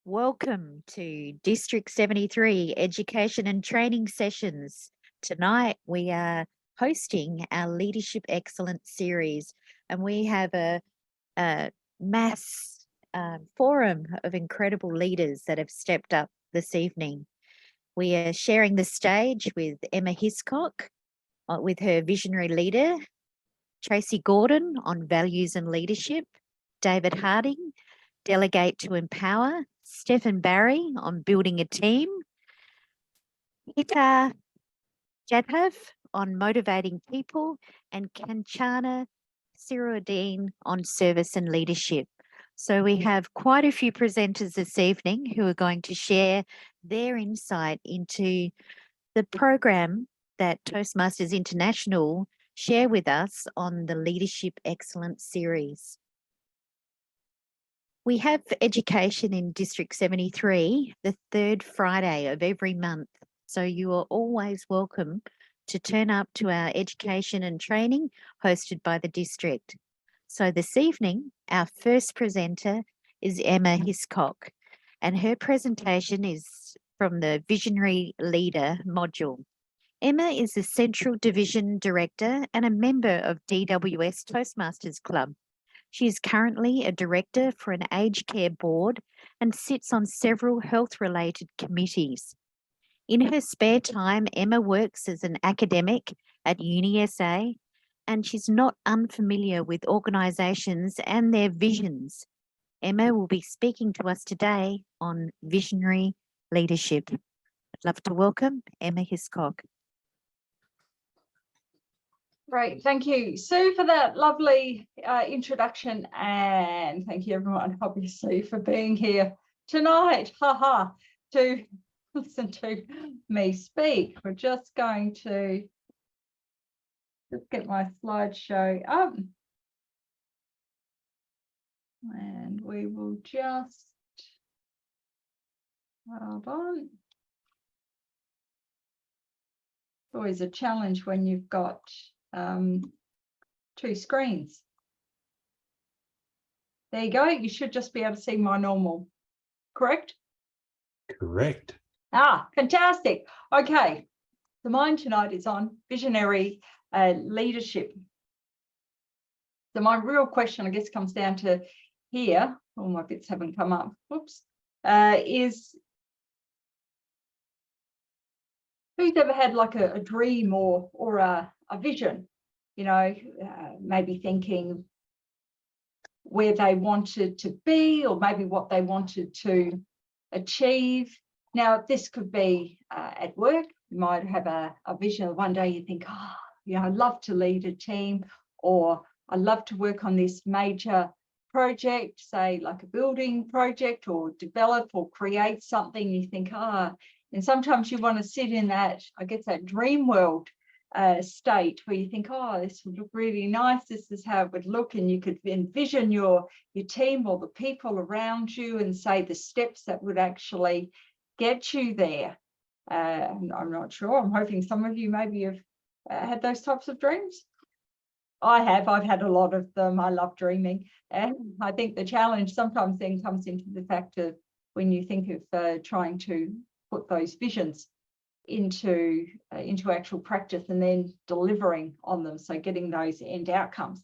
Welcome to District 73 Education and Training Sessions. Tonight we are hosting our Leadership Excellence series, and we have a mass forum of incredible leaders that have stepped up this evening. We are sharing the stage with Emma Hiscock with her visionary leader, Tracy Gordon on values and leadership, David Harding, Delegate to Empower, Stephan Barrie on building a team, Jadhav on motivating people, and Kanchana Siriwardene on service and leadership. So we have quite a few presenters this evening who are going to share their insight into the program that Toastmasters International share with us on the Leadership Excellence series. We have education in District 73 the third Friday of every month. So you are always welcome to turn up to our education and training hosted by the district. So this evening, our first presenter is Emma Hiscock, and her presentation is from the Visionary Leader module. Emma is the Central Division Director and a member of DWS Toastmasters Club. She is currently a director for an aged care board and sits on several health-related committees. In her spare time, Emma works as an academic at UniSA, and she's not unfamiliar with organisations and their visions. Emma will be speaking to us today on visionary leadership. I'd love to welcome Emma Hiscock. Great, thank you, Sue, for that lovely introduction, and thank you everyone, obviously, for being here tonight, to listen to me speak. We're just going to get my slideshow up, and we will just hold on. It's always a challenge when you've got two screens. There you go. You should just be able to see my normal, correct? Correct. Fantastic. Okay, so mine tonight is on visionary leadership. So my real question, I guess, comes down to here. All my bits haven't come up. Whoops. Is who's ever had like a dream or a vision, you know, maybe thinking where they wanted to be or maybe what they wanted to achieve. Now, this could be at work. You might have a vision of one day you think, I'd love to lead a team, or I'd love to work on this major project, say like a building project, or develop or create something. You think, and sometimes you want to sit in that, I guess, that dream world state where you think, this would look really nice. This is how it would look. And you could envision your team or the people around you and say the steps that would actually get you there. I'm not sure. I'm hoping some of you maybe have had those types of dreams. I have. I've had a lot of them. I love dreaming. And I think the challenge sometimes then comes into the fact of when you think of trying to put those visions into actual practice and then delivering on them, so getting those end outcomes.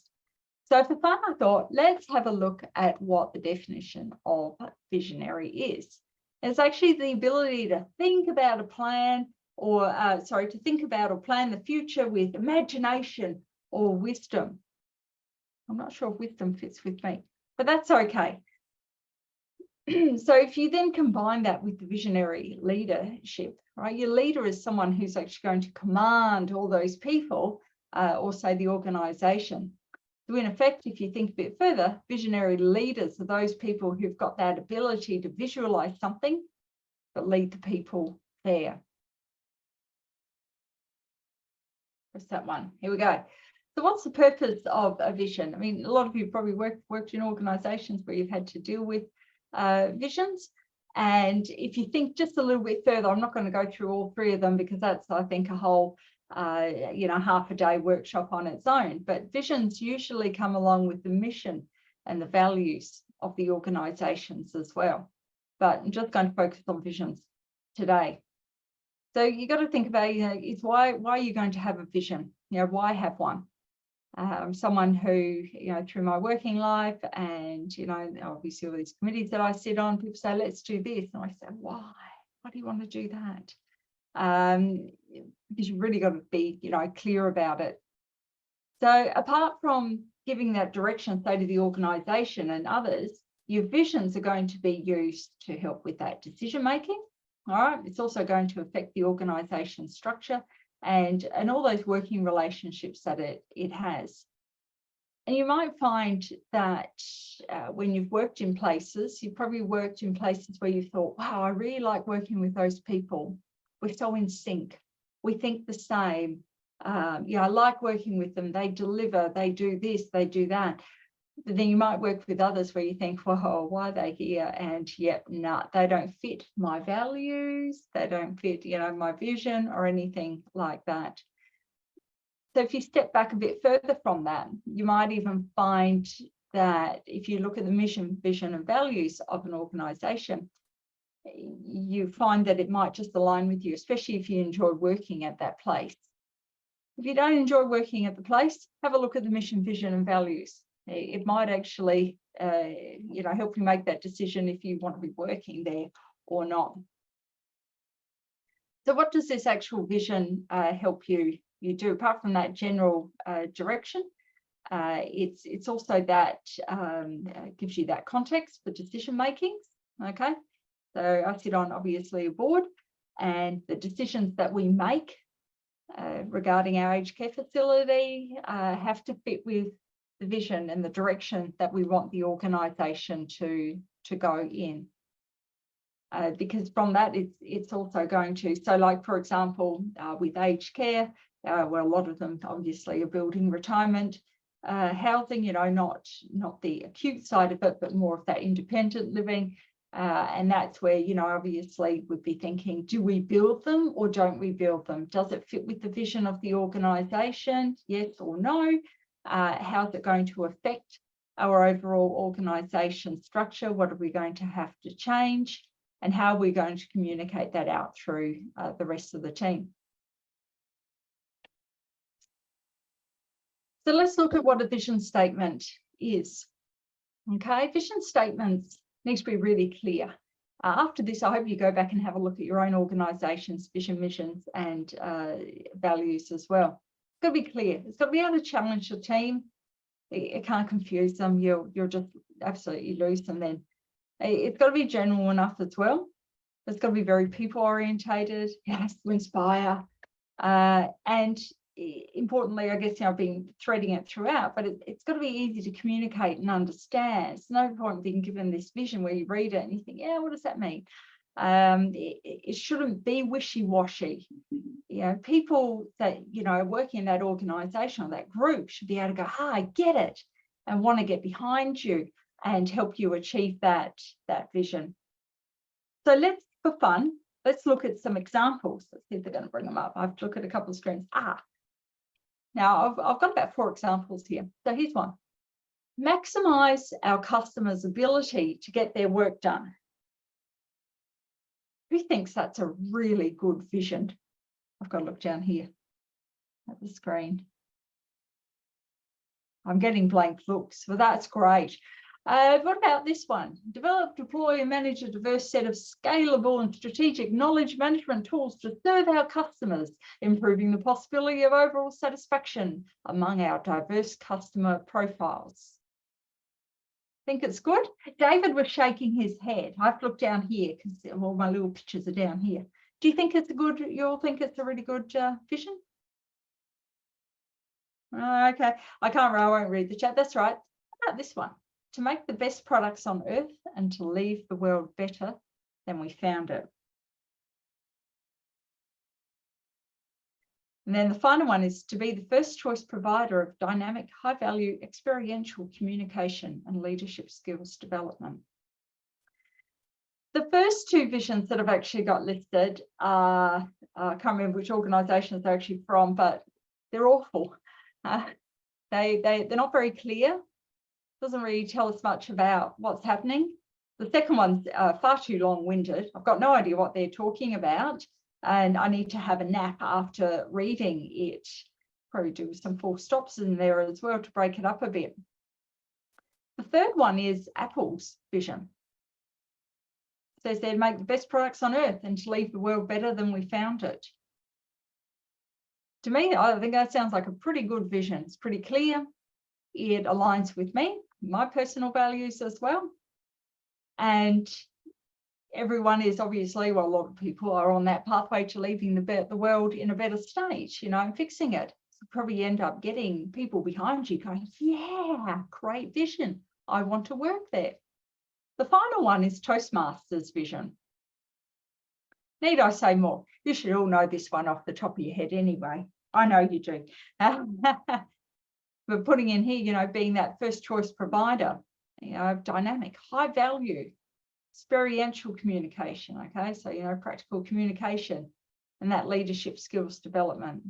So for fun, I thought, let's have a look at what the definition of visionary is. It's actually the ability to think about a plan, or to think about or plan the future with imagination or wisdom. I'm not sure if wisdom fits with me, but that's okay. So if you then combine that with the visionary leadership, right? Your leader is someone who's actually going to command all those people, or say the organisation. So in effect, if you think a bit further, visionary leaders are those people who've got that ability to visualise something, but lead the people there. Where's that one? Here we go. So what's the purpose of a vision? I mean, a lot of you probably worked in organisations where you've had to deal with visions. And if you think just a little bit further, I'm not going to go through all three of them because that's, I think, a whole, half a day workshop on its own. But visions usually come along with the mission and the values of the organisations as well. but I'm just going to focus on visions today. So you got to think about, is why are you going to have a vision? Why have one? Someone who, through my working life and, obviously all these committees that I sit on, people say, let's do this. And I say, why? Why do you want to do that? Because you've really got to be, clear about it. So apart from giving that direction, say to the organisation and others, your visions are going to be used to help with that decision making. All right. It's also going to affect the organisation structure and all those working relationships that it has. And you might find that when you've worked in places, you've probably worked in places where you thought, wow, I really like working with those people. We're so in sync. We think the same. I like working with them. They deliver, they do this, they do that. But then you might work with others where you think, well, why are they here? And yep, no, they don't fit my values. They don't fit, my vision or anything like that. So if you step back a bit further from that, you might even find that if you look at the mission, vision and values of an organisation, you find that it might just align with you, especially if you enjoy working at that place. If you don't enjoy working at the place, have a look at the mission, vision and values. It might actually, help you make that decision if you want to be working there or not. So what does this actual vision help you do? Apart from that general direction, it's also that gives you that context for decision making. Okay, so I sit on obviously a board, and the decisions that we make regarding our aged care facility have to fit with the vision and the direction that we want the organisation to go in. Because from that, it's also going to, so like, for example, with aged care, where a lot of them obviously are building retirement housing, not the acute side of it, but more of that independent living. And that's where, obviously we'd be thinking, do we build them or don't we build them? Does it fit with the vision of the organisation? Yes or no? How's it going to affect our overall organisation structure? What are we going to have to change? And how are we going to communicate that out through the rest of the team? So let's look at what a vision statement is. Okay, vision statements need to be really clear. After this, I hope you go back and have a look at your own organisation's vision, missions and values as well. It's got to be clear. It's got to be able to challenge your team. It can't confuse them. You'll just absolutely lose them then. It's got to be general enough as well. It's got to be very people orientated. It has to inspire. And importantly, I guess, I've been threading it throughout, but it's got to be easy to communicate and understand. It's no point being given this vision where you read it and you think, yeah, what does that mean? It shouldn't be wishy-washy. People that, working in that organisation or that group should be able to go, I get it, and want to get behind you and help you achieve that vision. So for fun, let's look at some examples. Let's see if they're going to bring them up. I have to look at a couple of screens. Now I've got about 4 examples here. So here's one. Maximize our customers' ability to get their work done. Who thinks that's a really good vision? I've got to look down here at the screen. I'm getting blank looks, but that's great. What about this one? Develop, deploy, and manage a diverse set of scalable and strategic knowledge management tools to serve our customers, improving the possibility of overall satisfaction among our diverse customer profiles. Think it's good? David was shaking his head. I've looked down here because all my little pictures are down here. Do you think it's a good, you all think it's a really good vision? Okay, I won't read the chat. That's right. How about this one? To make the best products on earth and to leave the world better than we found it. And then the final one is to be the first choice provider of dynamic, high-value, experiential communication and leadership skills development. The first 2 visions that I've actually got listed are, I can't remember which organisations they're actually from, but they're awful. They're not very clear. Doesn't really tell us much about what's happening. The second one's far too long-winded. I've got no idea what they're talking about, and I need to have a nap after reading it. Probably do some full stops in there as well to break it up a bit. The third one is Apple's vision. It says they make the best products on earth and to leave the world better than we found it. To me, I think that sounds like a pretty good vision. It's pretty clear. It aligns with me, my personal values as well. And everyone is obviously, well, a lot of people are on that pathway to leaving the world in a better state, you know, and fixing it. So probably end up getting people behind you going, yeah, great vision. I want to work there. The final one is Toastmasters vision. Need I say more? You should all know this one off the top of your head anyway. I know you do. But putting in here, you know, being that first choice provider, you know, dynamic, high value, experiential communication, okay? So, you know, practical communication and that leadership skills development.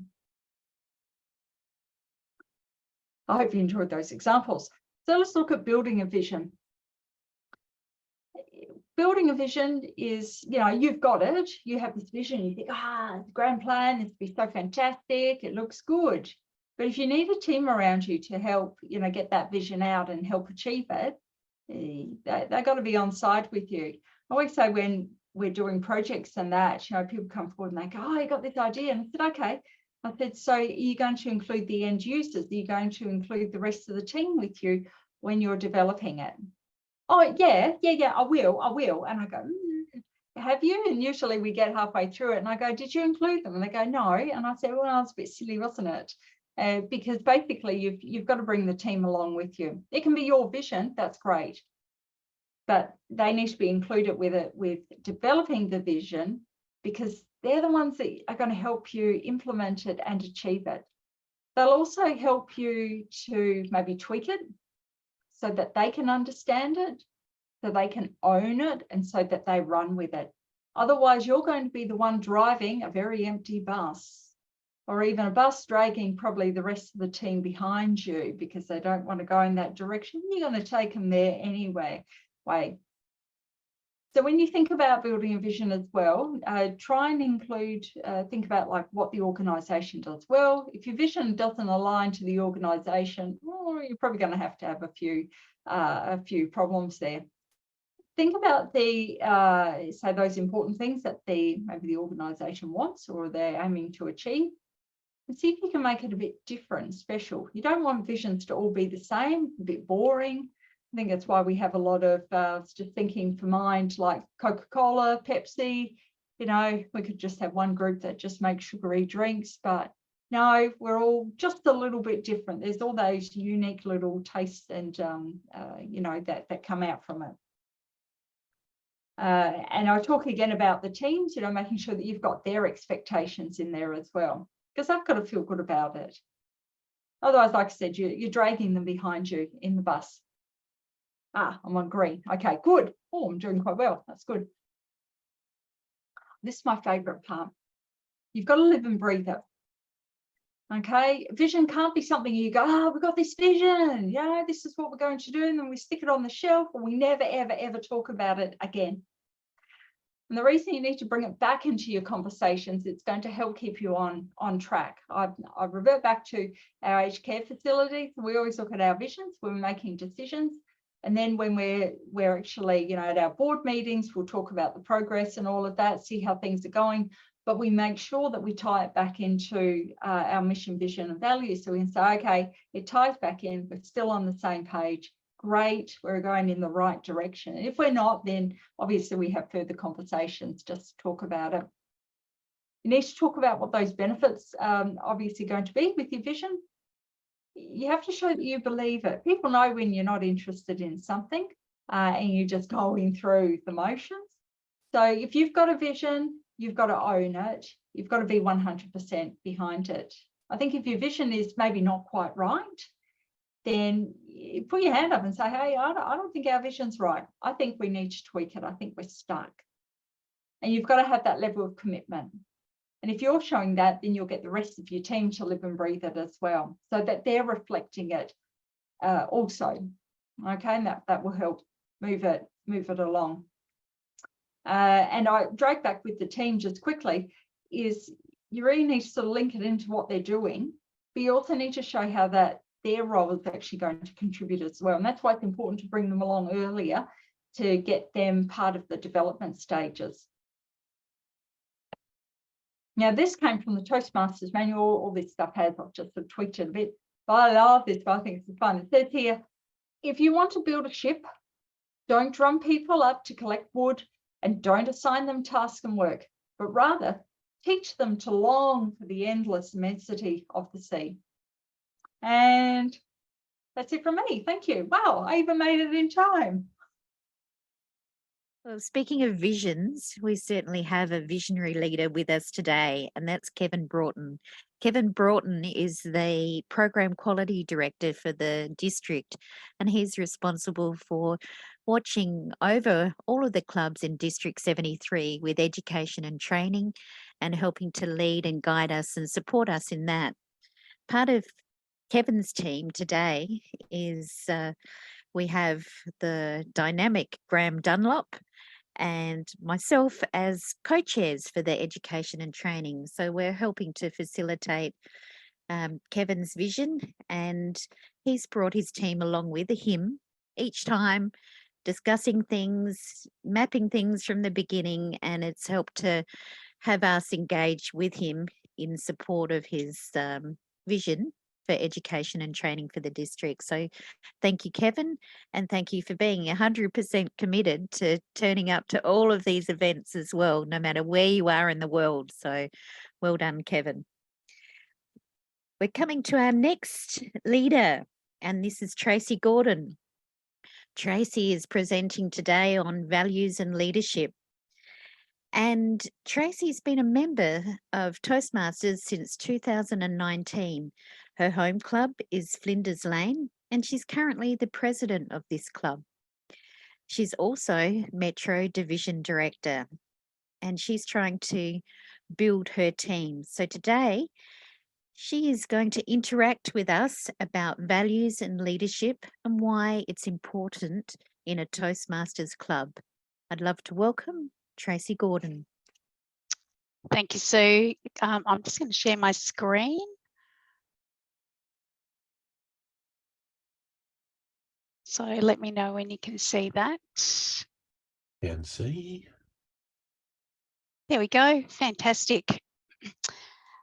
I hope you enjoyed those examples. So let's look at building a vision. Building a vision is, you know, you've got it, you have this vision, you think, the grand plan, this would be so fantastic, it looks good. But if you need a team around you to help, you know, get that vision out and help achieve it, they've got to be on side with you. I always say when we're doing projects and that, you know, people come forward and they go, I got this idea. And I said, okay. I said, so are you going to include the end users? Are you going to include the rest of the team with you when you're developing it? Oh, yeah, I will. And I go, have you? And usually we get halfway through it and I go, did you include them? And they go, no. And I said, well, it's a bit silly, wasn't it? Because basically you've got to bring the team along with you. It can be your vision, that's great. But they need to be included with it, with developing the vision, because they're the ones that are going to help you implement it and achieve it. They'll also help you to maybe tweak it so that they can understand it, so they can own it, and so that they run with it. Otherwise, you're going to be the one driving a very empty bus, or even a bus dragging probably the rest of the team behind you because they don't want to go in that direction. You're going to take them there anyway. So when you think about building a vision as well, try and include, think about like what the organisation does well. If your vision doesn't align to the organisation, well, you're probably going to have a few problems there. Think about say those important things that maybe the organisation wants or they're aiming to achieve, and see if you can make it a bit different, special. You don't want visions to all be the same, a bit boring. I think that's why we have a lot of just thinking for mind, like Coca-Cola, Pepsi. You know, we could just have one group that just makes sugary drinks, but no, we're all just a little bit different. There's all those unique little tastes and, you know, that come out from it. And I'll talk again about the teams, you know, making sure that you've got their expectations in there as well, because they've got to feel good about it. Otherwise, like I said, you're dragging them behind you in the bus. I'm on green. Okay, good. Oh, I'm doing quite well. That's good. This is my favorite part. You've got to live and breathe it. Okay, vision can't be something you go, we've got this vision. Yeah, this is what we're going to do. And then we stick it on the shelf and we never, ever, ever talk about it again. And the reason you need to bring it back into your conversations, it's going to help keep you on track. I revert back to our aged care facilities. We always look at our visions when we're making decisions. And then when we're actually, you know, at our board meetings, we'll talk about the progress and all of that, see how things are going. But we make sure that we tie it back into our mission, vision, and values. So we can say, okay, it ties back in, we're still on the same page. Great, we're going in the right direction. And if we're not, then obviously we have further conversations just to talk about it. You need to talk about what those benefits obviously going to be with your vision. You have to show that you believe it. People know when you're not interested in something and you're just going through the motions. So if you've got a vision, you've got to own it. You've got to be 100% behind it. I think if your vision is maybe not quite right, then you put your hand up and say, hey, I don't think our vision's right. I think we need to tweak it. I think we're stuck. And you've got to have that level of commitment. And if you're showing that, then you'll get the rest of your team to live and breathe it as well, so that they're reflecting it also. Okay, and that will help move it along. And I drag back with the team just quickly is you really need to sort of link it into what they're doing, but you also need to show how that their role is actually going to contribute as well. And that's why it's important to bring them along earlier to get them part of the development stages. Now, this came from the Toastmasters manual. All this stuff has, I've just sort of tweaked it a bit, but I love this, but I think it's fun. It says here, if you want to build a ship, don't drum people up to collect wood and don't assign them tasks and work, but rather teach them to long for the endless immensity of the sea. And that's it from me. Thank you. Wow, I even made it in time. Well, speaking of visions, we certainly have a visionary leader with us today, and that's Kevin Broughton. Kevin Broughton is the Program Quality Director for the district, and he's responsible for watching over all of the clubs in District 73 with education and training and helping to lead and guide us and support us in that. Part of Kevin's team today is we have the dynamic Graham Dunlop and myself as co-chairs for the education and training. So we're helping to facilitate Kevin's vision, and he's brought his team along with him each time, discussing things, mapping things from the beginning, and it's helped to have us engage with him in support of his vision for education and training for the district. So thank you, Kevin, and thank you for being 100% committed to turning up to all of these events as well, no matter where you are in the world. So well done, Kevin. We're coming to our next leader, and this is Tracy Gordon. Tracy is presenting today on values and leadership. And Tracy's been a member of Toastmasters since 2019. Her home club is Flinders Lane, and she's currently the president of this club. She's also Metro Division Director, and she's trying to build her team. So today, she is going to interact with us about values and leadership and why it's important in a Toastmasters club. I'd love to welcome Tracy Gordon. Thank you, Sue. I'm just going to share my screen. So let me know when you can see that. Can see. There we go. Fantastic.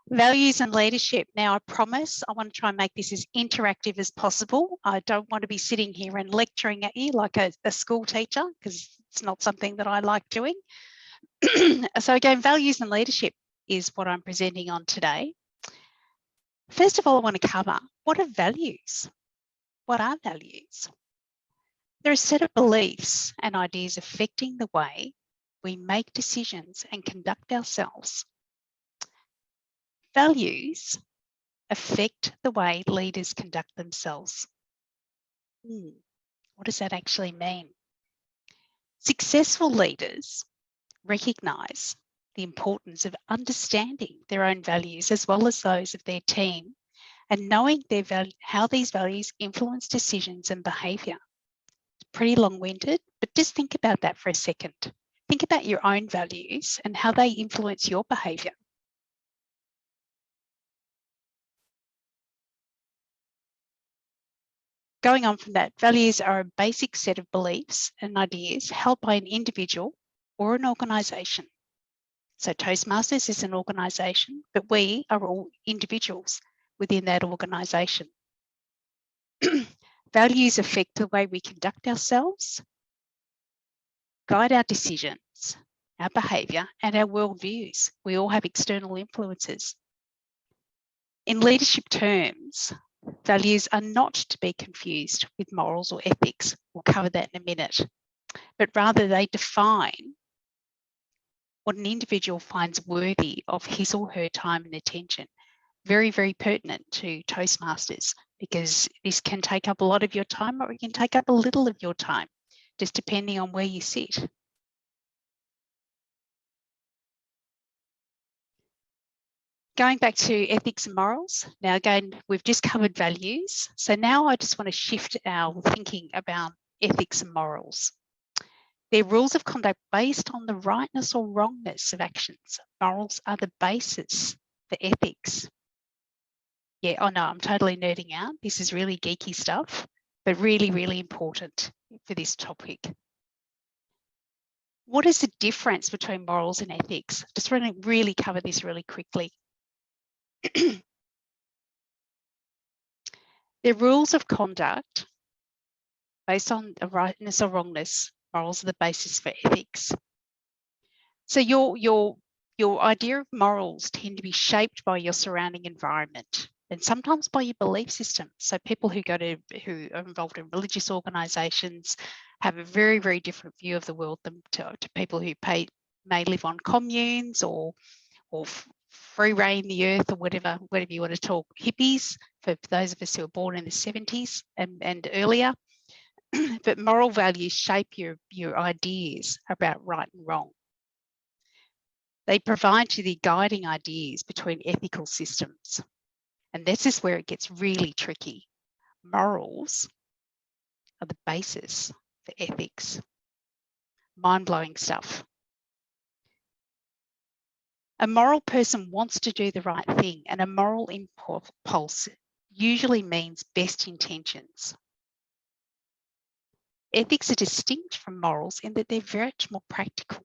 Values and leadership. Now, I promise I want to try and make this as interactive as possible. I don't want to be sitting here and lecturing at you like a school teacher, because it's not something that I like doing. So again, values and leadership is what I'm presenting on today. First of all, I want to cover, what are values? What are values? They're a set of beliefs and ideas affecting the way we make decisions and conduct ourselves. Values affect the way leaders conduct themselves. What does that actually mean? Successful leaders recognise the importance of understanding their own values as well as those of their team, and knowing their how these values influence decisions and behaviour. It's pretty long-winded, but just think about that for a second. Think about your own values and how they influence your behaviour. Going on from that, values are a basic set of beliefs and ideas held by an individual or an organisation. So Toastmasters is an organisation, but we are all individuals within that organisation. Values affect the way we conduct ourselves, guide our decisions, our behaviour, and our worldviews. We all have external influences. In leadership terms, values are not to be confused with morals or ethics. We'll cover that in a minute. But rather, they define what an individual finds worthy of his or her time and attention. Very, very pertinent to Toastmasters, because this can take up a lot of your time or it can take up a little of your time, just depending on where you sit. Going back to ethics and morals, now again, we've just covered values. So now I just want to shift our thinking about ethics and morals. They're rules of conduct based on the rightness or wrongness of actions. Morals are the basis for ethics. Yeah, I know, I'm totally nerding out. This is really geeky stuff, but really, really important for this topic. What is the difference between morals and ethics? Just want to really cover this really quickly. They're rules of conduct based on the rightness or wrongness. Morals are the basis for ethics. So your idea of morals tend to be shaped by your surrounding environment and sometimes by your belief system. So people who are involved in religious organisations have a very, very different view of the world than to people who may live on communes or free reign the earth or whatever you want to talk. Hippies, for those of us who were born in the 70s and earlier. But moral values shape your ideas about right and wrong. They provide you the guiding ideas between ethical systems. And this is where it gets really tricky. Morals are the basis for ethics. Mind-blowing stuff. A moral person wants to do the right thing, and a moral impulse usually means best intentions. Ethics are distinct from morals in that they're very much more practical.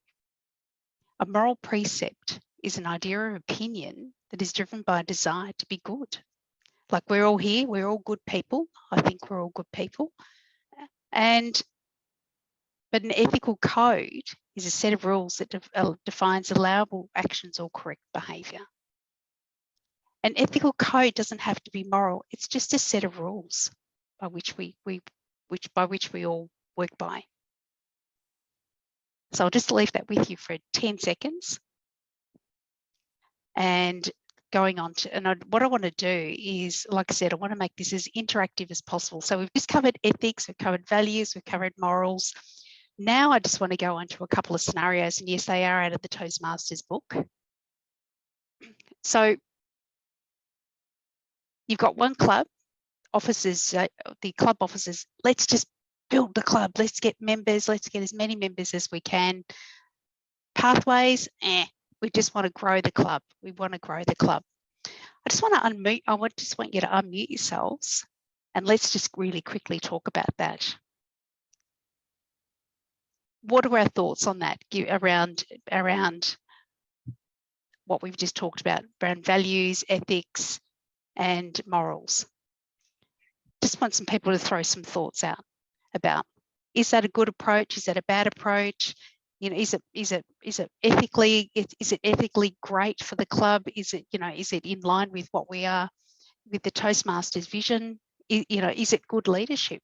A moral precept is an idea or opinion that is driven by a desire to be good. Like we're all here, we're all good people. I think we're all good people. But an ethical code is a set of rules that defines allowable actions or correct behaviour. An ethical code doesn't have to be moral. It's just a set of rules by which we all work by. So I'll just leave that with you for 10 seconds. And going on to, what I want to do is, like I said, I want to make this as interactive as possible. So we've just covered ethics, we've covered values, we've covered morals. Now I just want to go into a couple of scenarios, and yes, they are out of the Toastmasters book. So you've got one club, officers, the club officers, let's just build the club, let's get members, let's get as many members as we can. Pathways, we just want to grow the club. We want to grow the club. I just want to unmute, just want you to unmute yourselves, and let's just really quickly talk about that. What are our thoughts on that around what we've just talked about, around values, ethics, and morals? Just want some people to throw some thoughts out about, is that a good approach? Is that a bad approach? You know, is it ethically great for the club? Is it in line with what we are with the Toastmasters vision? Is it good leadership?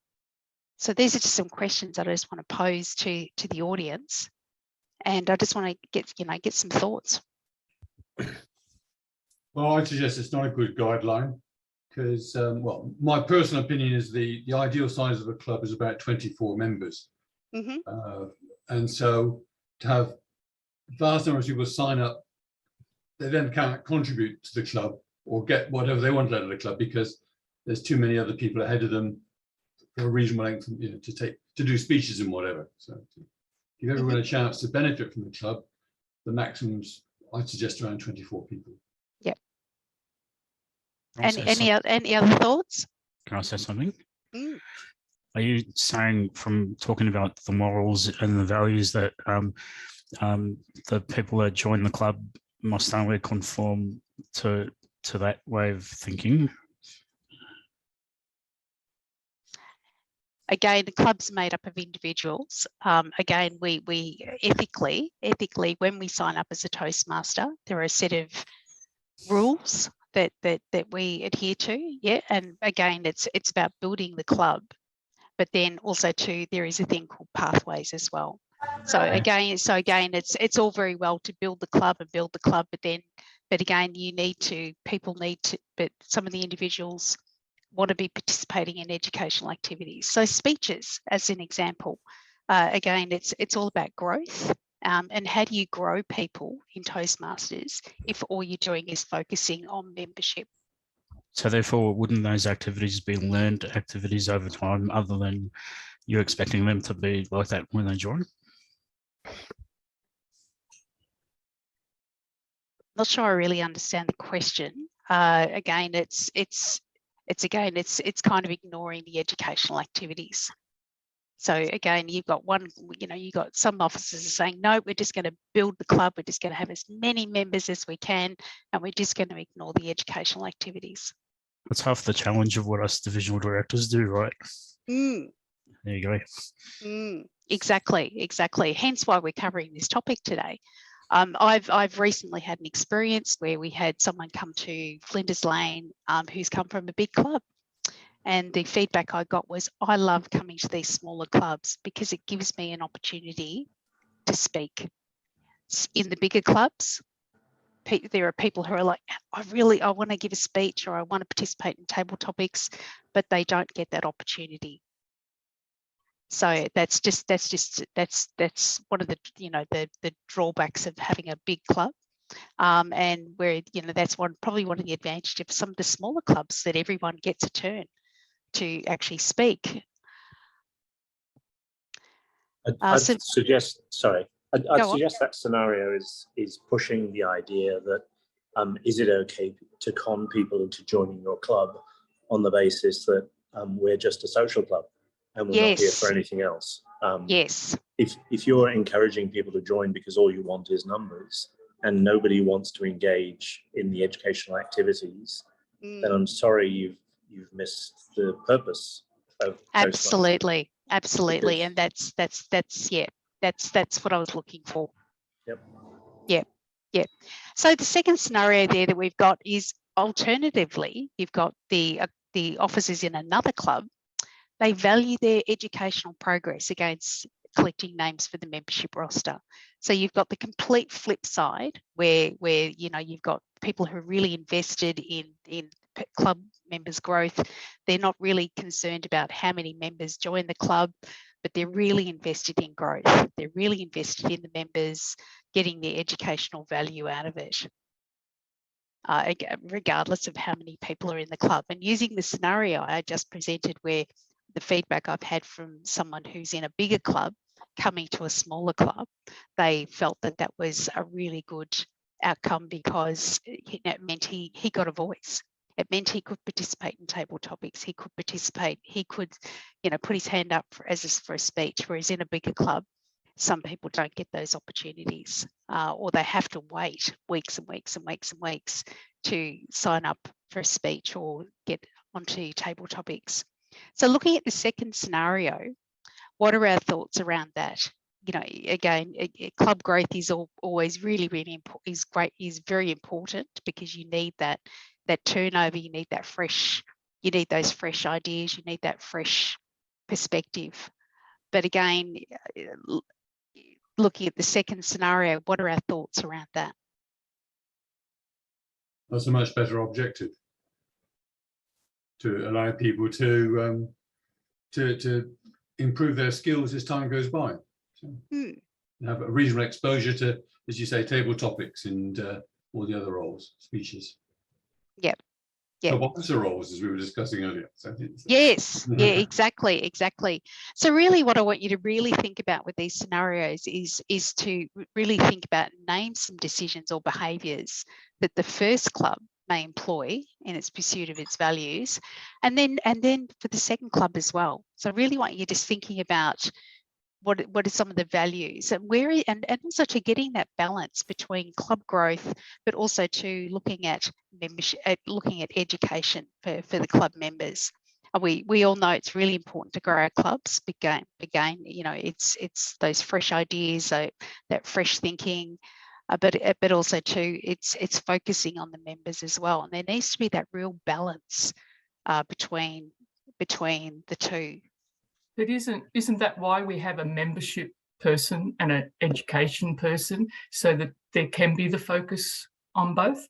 So these are just some questions that I just want to pose to the audience, and I just want to get some thoughts. Well, I'd suggest it's not a good guideline because, well, my personal opinion is the ideal size of a club is about 24 members. Mm-hmm. And so to have vast numbers of people sign up, they then can't contribute to the club or get whatever they want out of the club because there's too many other people ahead of them for a reasonable length, to do speeches and whatever. So to give everyone a chance to benefit from the club, the maximums I'd suggest around 24 people. Yep. Any other thoughts? Can I say something? Are you saying, from talking about the morals and the values, that the people that join the club must only conform to that way of thinking? Again, the club's made up of individuals. Again, we ethically, when we sign up as a Toastmaster, there are a set of rules that we adhere to. Yeah, and again, it's about building the club, but then also too, there is a thing called pathways as well. So again, it's all very well to build the club, but again, people need to, but some of the individuals want to be participating in educational activities. So speeches, as an example, again, it's all about growth. And how do you grow people in Toastmasters if all you're doing is focusing on membership? So therefore, wouldn't those activities be learned activities over time, other than you expecting them to be like that when they join? Not sure I really understand the question. Again, it's kind of ignoring the educational activities. So again, you've got you've got some officers are saying, no, we're just going to build the club. We're just going to have as many members as we can, and we're just going to ignore the educational activities. That's half the challenge of what us divisional directors do, right? Mm. There you go. Exactly. Hence why we're covering this topic today. I've recently had an experience where we had someone come to Flinders Lane who's come from a big club. And the feedback I got was, I love coming to these smaller clubs because it gives me an opportunity to speak. In the bigger clubs, there are people who are like, I want to give a speech or I want to participate in table topics, but they don't get that opportunity. So that's one of the the drawbacks of having a big club, and where that's probably one of the advantages of some of the smaller clubs, that everyone gets a turn to actually speak. I'd suggest that scenario is pushing the idea that is it okay to con people into joining your club on the basis that we're just a social club and we're not here for anything else. Yes. If you're encouraging people to join because all you want is numbers and nobody wants to engage in the educational activities, then I'm sorry you've missed the purpose of Absolutely, and that's what I was looking for. Yep. So the second scenario there that we've got is, alternatively, you've got the officers in another club. They value their educational progress against collecting names for the membership roster. So you've got the complete flip side where you've got people who are really invested in club members' growth. They're not really concerned about how many members join the club, but they're really invested in growth. They're really invested in the members getting the educational value out of it, regardless of how many people are in the club. And using the scenario I just presented, where the feedback I've had from someone who's in a bigger club coming to a smaller club, they felt that was a really good outcome because it meant he got a voice. It meant he could participate in table topics. He could participate. He could, put his hand up for a speech. Whereas in a bigger club, some people don't get those opportunities, or they have to wait weeks and weeks and weeks and weeks to sign up for a speech or get onto table topics. So looking at the second scenario, what are our thoughts around that? Again, club growth is always really important, is very important, because you need that turnover, you need those fresh ideas, you need that fresh perspective. But again, looking at the second scenario, what are our thoughts around that? That's a much better objective, to allow people to improve their skills as time goes by. So have a reasonable exposure to, as you say, table topics and all the other roles, speeches. Yep. Club officer roles, as we were discussing earlier. So yes, yeah, exactly. So really what I want you to really think about with these scenarios is to really think about, name some decisions or behaviours that the first club may employ in its pursuit of its values, and then for the second club as well. So I really want you just thinking about what are some of the values, and and also to getting that balance between club growth, but also to looking at membership, looking at education for the club members. We all know it's really important to grow our clubs. Again, it's those fresh ideas, that fresh thinking, but also too, it's focusing on the members as well. And there needs to be that real balance between the two. But isn't that why we have a membership person and an education person, so that there can be the focus on both?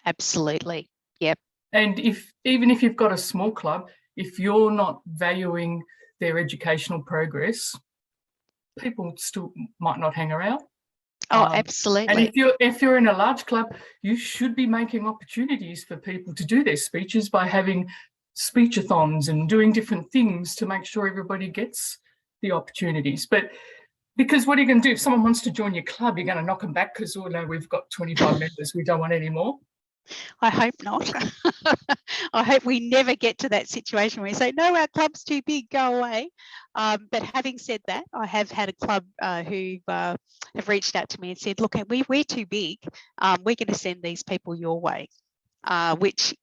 Absolutely. Yep. And even if you've got a small club, if you're not valuing their educational progress, people still might not hang around. Oh, absolutely. And if you're in a large club, you should be making opportunities for people to do their speeches by having speechathons and doing different things to make sure everybody gets the opportunities. But Because what are you going to do if someone wants to join your club? You're going to knock them back because, oh no, we've got 25 members. We don't want any more. I hope not. I hope we never get to that situation where we say, no, our club's too big, go away. But having said that, I have had a club who have reached out to me and said, look, we're too big. We're going to send these people your way, which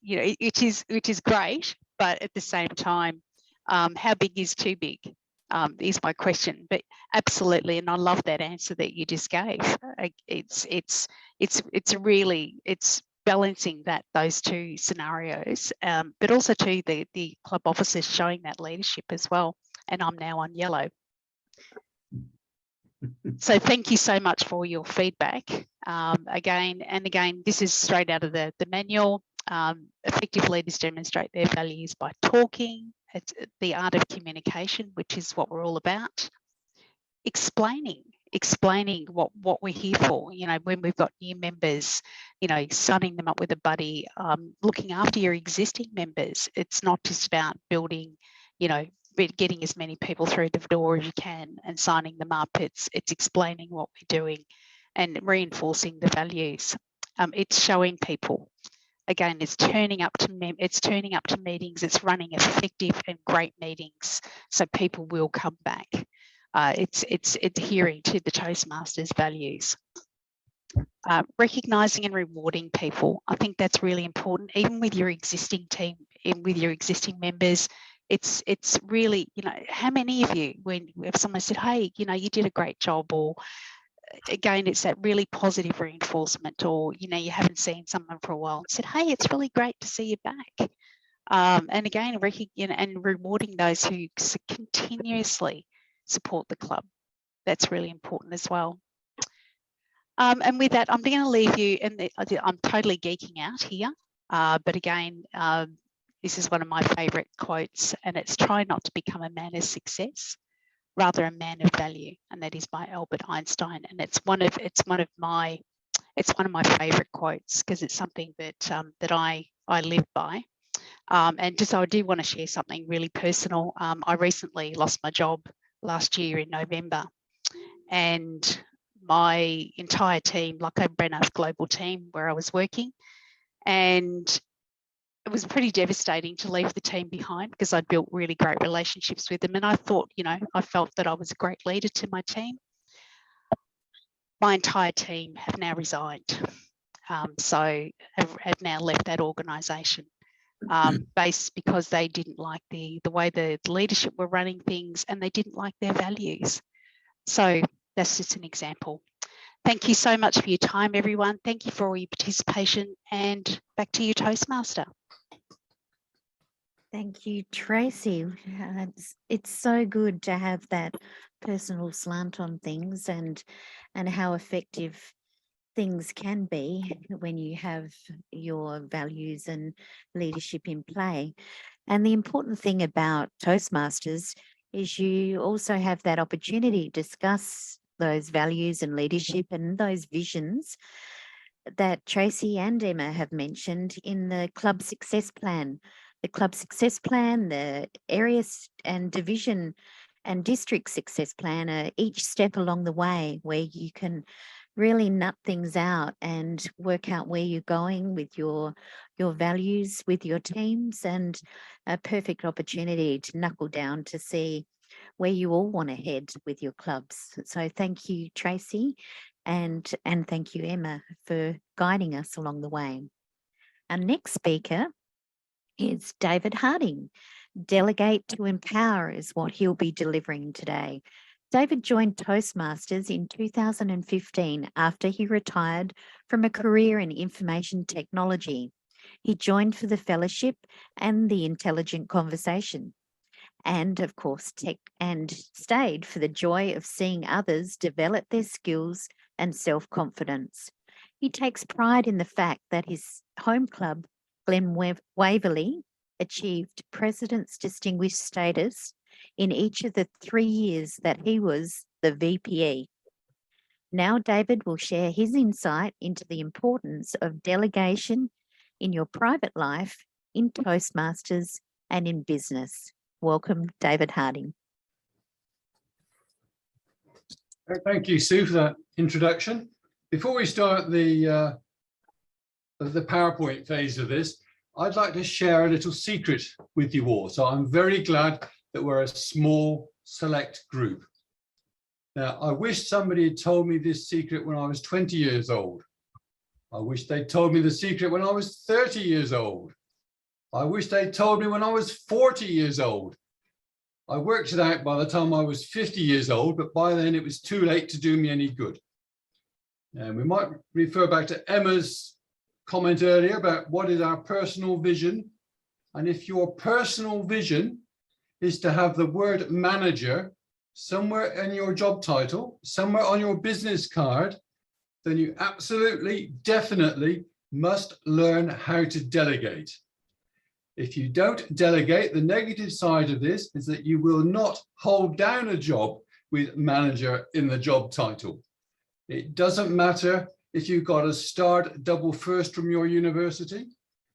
you know, which is great. But at the same time, how big is too big? Is my question. But absolutely, and I love that answer that you just gave. It's balancing those two scenarios, but also to the club officers showing that leadership as well. And I'm now on yellow. So thank you so much for your feedback. Again, this is straight out of the manual. Effective leaders demonstrate their values by talking. It's the art of communication, which is what we're all about. Explaining what we're here for. You know, when we've got new members, you know, signing them up with a buddy, looking after your existing members. It's not just about building, you know, getting as many people through the door as you can and signing them up. It's explaining what we're doing and reinforcing the values. It's showing people. Again, it's turning up to meetings. It's running effective and great meetings, so people will come back. It's adhering to the Toastmasters values. Recognising and rewarding people. I think that's really important, even with your existing team, and with your existing members. It's really, you know, how many of you, if someone said, hey, you know, you did a great job, or again, it's that really positive reinforcement, or, you know, you haven't seen someone for a while and said, hey, it's really great to see you back. And again, and rewarding those who continuously support the club. That's really important as well. And with that, I'm going to leave you, and I'm totally geeking out here. But again, this is one of my favourite quotes, and it's try not to become a man of success, rather a man of value, and that is by Albert Einstein. And it's one of my favourite quotes, because it's something that I live by. And just, I do want to share something really personal. I recently lost my job last year in November, and my entire team, like I ran a global team where I was working, and it was pretty devastating to leave the team behind, because I'd built really great relationships with them. And I thought, you know, I felt that I was a great leader to my team. My entire team have now resigned. So have now left that organisation, based because they didn't like the way the leadership were running things, and they didn't like their values. So that's just an example. Thank you so much for your time, everyone. Thank you for all your participation, and back to you, Toastmaster. Thank you, Tracy. It's so good to have that personal slant on things, and how effective things can be when you have your values and leadership in play. And the important thing about Toastmasters is you also have that opportunity to discuss those values and leadership and those visions that Tracy and Emma have mentioned in the club success plan. The club success plan, the area and division and district success plan are each step along the way where you can really nut things out and work out where you're going with your values, with your teams, and a perfect opportunity to knuckle down to see where you all want to head with your clubs. So thank you, Tracy, and thank you, Emma, for guiding us along the way. Our next speaker is David Harding. Delegate to Empower is what he'll be delivering today. David joined Toastmasters in 2015 after he retired from a career in information technology. He joined for the fellowship and the intelligent conversation, and of course, stayed for the joy of seeing others develop their skills and self-confidence. He takes pride in the fact that his home club, Glen Waverley, achieved President's Distinguished status in each of the 3 years that he was the VPE. Now David will share his insight into the importance of delegation in your private life, in Toastmasters, and in business. Welcome, David Harding. Thank you, Sue, for that introduction. Before we start the PowerPoint phase of this, I'd like to share a little secret with you all. So I'm very glad that we're a small, select group. Now, I wish somebody had told me this secret when I was 20 years old. I wish they'd told me the secret when I was 30 years old. I wish they'd told me when I was 40 years old. I worked it out by the time I was 50 years old, but by then it was too late to do me any good. And we might refer back to Emma's comment earlier about what is our personal vision. And if your personal vision is to have the word manager somewhere in your job title, somewhere on your business card, then you absolutely, definitely must learn how to delegate. If you don't delegate, the negative side of this is that you will not hold down a job with manager in the job title. It doesn't matter if you got a starred double first from your university.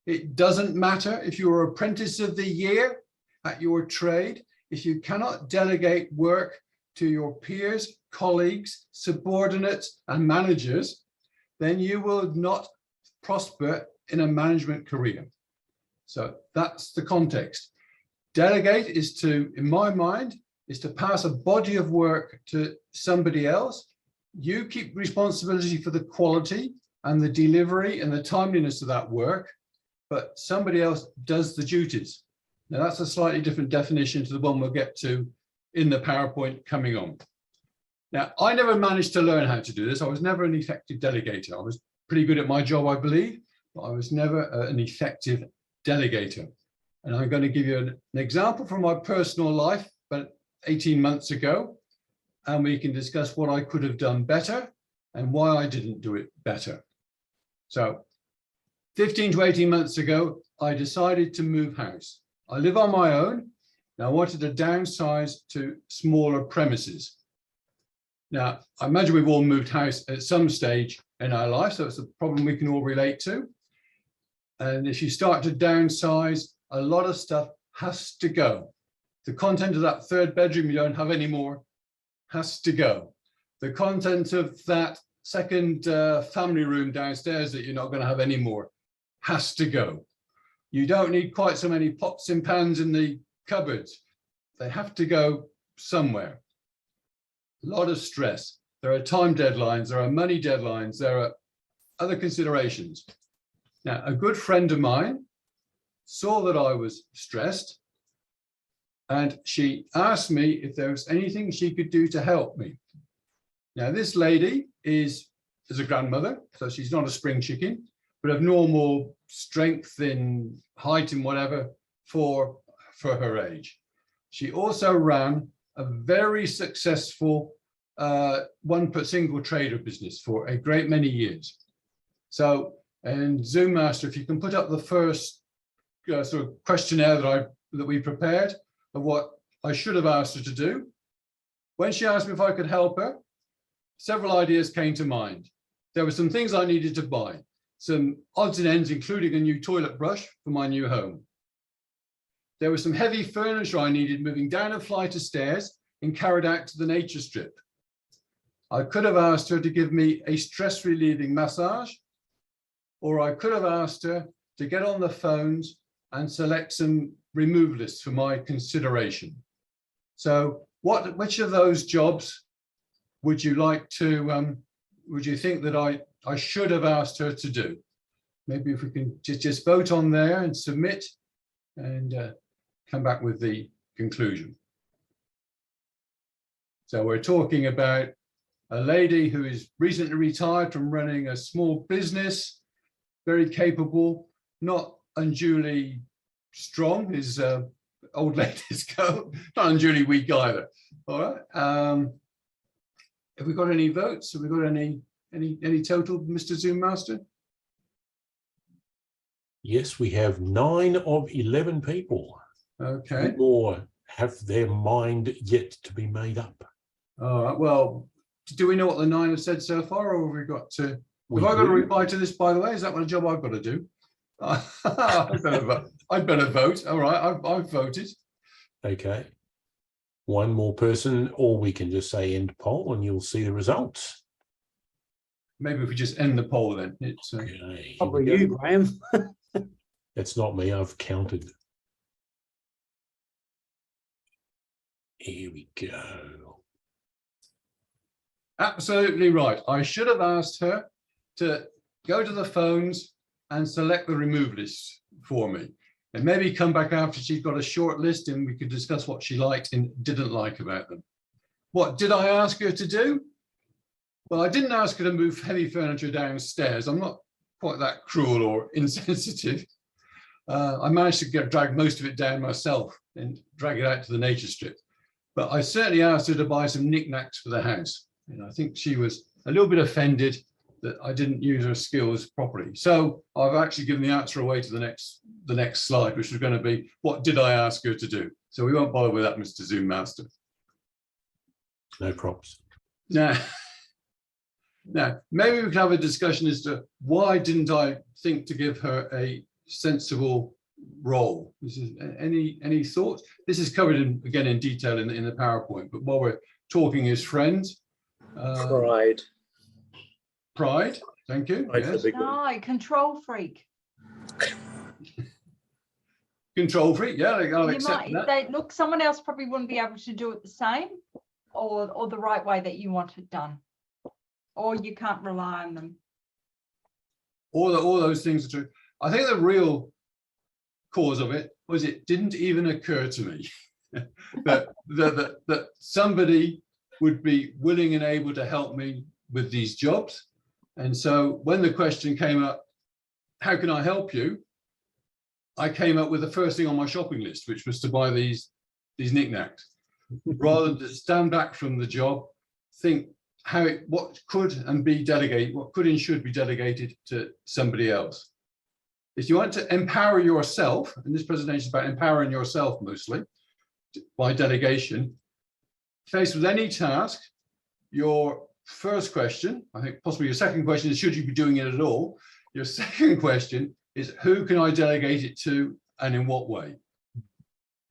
It doesn't matter if you're apprentice of the year at your trade. If you cannot delegate work to your peers, colleagues, subordinates, and managers, then you will not prosper in a management career. So that's the context. Delegate is to, in my mind, is to pass a body of work to somebody else. You keep responsibility for the quality and the delivery and the timeliness of that work, but somebody else does the duties. Now that's a slightly different definition to the one we'll get to in the PowerPoint coming on. Now, I never managed to learn how to do this. I was never an effective delegator. I was pretty good at my job, I believe, but I was never an effective delegator. And I'm going to give you an example from my personal life, but 18 months ago, and we can discuss what I could have done better and why I didn't do it better. So 15 to 18 months ago, I decided to move house. I live on my own. Now I wanted to downsize to smaller premises. Now, I imagine we've all moved house at some stage in our life, so it's a problem we can all relate to. And if you start to downsize, a lot of stuff has to go. The content of that third bedroom you don't have anymore has to go. The content of that second family room downstairs that you're not going to have anymore has to go. You don't need quite so many pots and pans in the cupboards. They have to go somewhere. A lot of stress. There are time deadlines, there are money deadlines, there are other considerations. Now, a good friend of mine saw that I was stressed and she asked me if there was anything she could do to help me. Now, this lady is a grandmother, so she's not a spring chicken, but of normal strength in height and whatever for her age. She also ran a very successful single trader business for a great many years. So, and Zoom Master, if you can put up the first sort of questionnaire that we prepared of what I should have asked her to do. When she asked me if I could help her, several ideas came to mind. There were some things I needed to buy, some odds and ends, including a new toilet brush for my new home. There was some heavy furniture I needed moving down a flight of stairs and carried out to the nature strip. I could have asked her to give me a stress relieving massage, or I could have asked her to get on the phones and select some removalists for my consideration. So which of those jobs would you like to, would you think that I should have asked her to do? Maybe if we can just vote on there and submit and come back with the conclusion. So we're talking about a lady who is recently retired from running a small business, very capable, not unduly strong, as old ladies go, not unduly weak either. All right. Have we got any votes? Have we got any total, Mr. Zoom Master? Yes, we have 9 of 11 people. Okay. 2 more have their mind yet to be made up. All right. Well, do we know what the 9 have said so far, or have we got to? Have I got to reply to this, by the way? Is that what a job I've got to do? I'd better vote. All right, I've voted. Okay. One more person, or we can just say end poll and you'll see the results. Maybe if we just end the poll then. It's Okay, here Probably we go. you, Graham. That's not me, I've counted. Here we go. absolutely right. I should have asked her to go to the phones and select the remove list for me, and maybe come back after she's got a short list and we could discuss what she liked and didn't like about them. What did I ask her to do? Well, I didn't ask her to move heavy furniture downstairs. I'm not quite that cruel or insensitive. I managed to drag most of it down myself and drag it out to the nature strip. But I certainly asked her to buy some knickknacks for the house. And I think she was a little bit offended that I didn't use her skills properly. So I've actually given the answer away to the next slide, which was going to be, what did I ask her to do? So we won't bother with that, Mr. Zoom Master. No props. Now, maybe we can have a discussion as to why didn't I think to give her a sensible role? This is any thoughts? This is covered again in detail in the PowerPoint, but while we're talking as friends. Pride. Pride, thank you. Pride for the big one. No, control freak. Control freak, yeah, I'll You accept might, that. look, someone else probably wouldn't be able to do it the same or the right way that you want it done. Or you can't rely on them. All those things are true. I think the real cause of it was it didn't even occur to me that somebody would be willing and able to help me with these jobs. And so when the question came up, how can I help you? I came up with the first thing on my shopping list, which was to buy these knickknacks. Rather than to stand back from the job, think what could and be delegated, what could and should be delegated to somebody else. If you want to empower yourself, and this presentation is about empowering yourself mostly by delegation, faced with any task, your first question, I think possibly your second question is, should you be doing it at all? Your second question is, who can I delegate it to and in what way?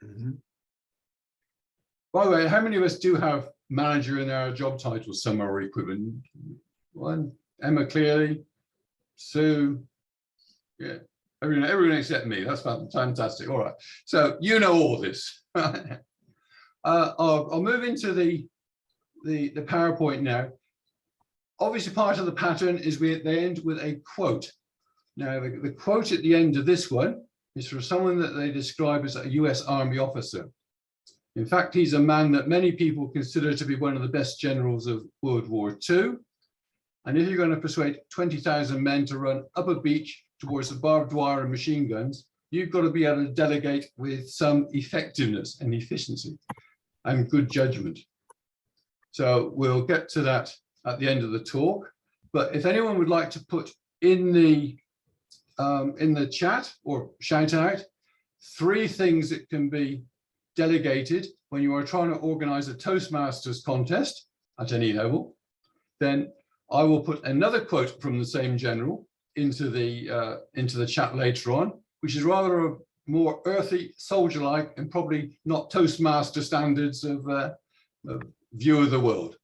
Mhm. By the way, how many of us do have manager in our job title somewhere or equivalent? One, Emma clearly, Sue, yeah, everyone except me. That's fantastic. All right, so you know all this. I'll move into the PowerPoint now. Obviously, part of the pattern is they end with a quote. Now, the quote at the end of this one is from someone that they describe as a US Army officer. In fact, he's a man that many people consider to be one of the best generals of World War II. And if you're going to persuade 20,000 men to run up a beach towards the barbed wire and machine guns, you've got to be able to delegate with some effectiveness and efficiency and good judgment. So we'll get to that at the end of the talk. But if anyone would like to put in the chat or shout out 3 things that can be delegated when you are trying to organize a Toastmasters contest at any level, then I will put another quote from the same general into the chat later on, which is rather a more earthy, soldier-like, and probably not Toastmaster standards of view of the world.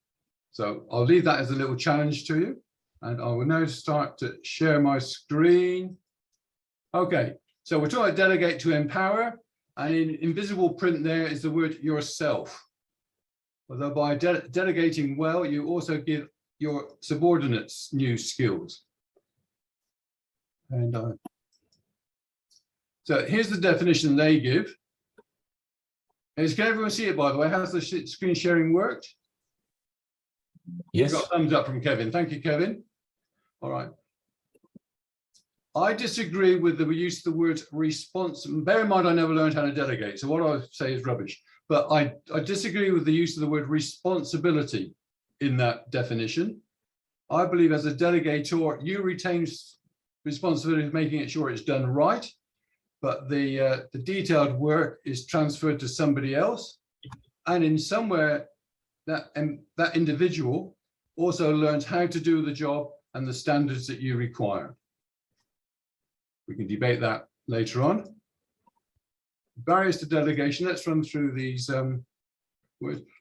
So I'll leave that as a little challenge to you, and I will now start to share my screen. Okay, so we're talking about delegate to empower, and in invisible print there is the word yourself. Although by delegating well, you also give your subordinates new skills. And so here's the definition they give. Can everyone see it, by the way? Has the screen sharing worked? Yes. We've got a thumbs up from Kevin. Thank you, Kevin. All right. I disagree with the use of the word responsible. Bear in mind, I never learned how to delegate, so what I say is rubbish. But I disagree with the use of the word responsibility in that definition. I believe as a delegator, you retain responsibility of making it sure it's done right, but the detailed work is transferred to somebody else. And in somewhere, that individual also learns how to do the job and the standards that you require. We can debate that later on. Barriers to delegation. Let's run through these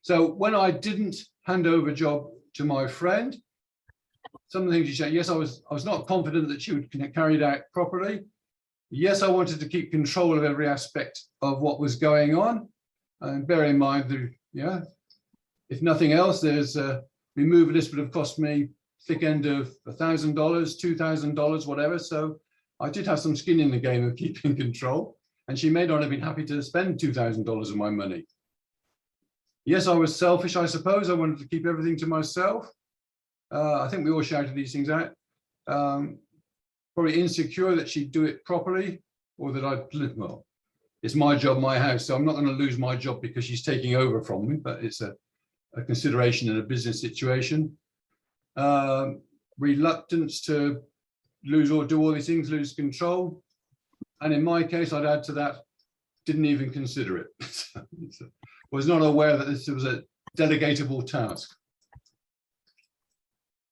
So when I didn't hand over a job to my friend, some of the things you said, yes, I was not confident that she would carry it out properly. Yes, I wanted to keep control of every aspect of what was going on. And bear in mind that, yeah, if nothing else, there's a removalist would have cost me thick end of $1,000, $2,000, whatever. So I did have some skin in the game of keeping control, and she may not have been happy to spend $2,000 of my money. Yes, I was selfish, I suppose. I wanted to keep everything to myself. I think we all shouted these things out. Probably insecure that she'd do it properly, or that I'd, well, it's my job, my house, so I'm not going to lose my job because she's taking over from me, but it's a consideration in a business situation. Reluctance to lose or do all these things, lose control. And in my case, I'd add to that, didn't even consider it. Was not aware that this was a delegatable task.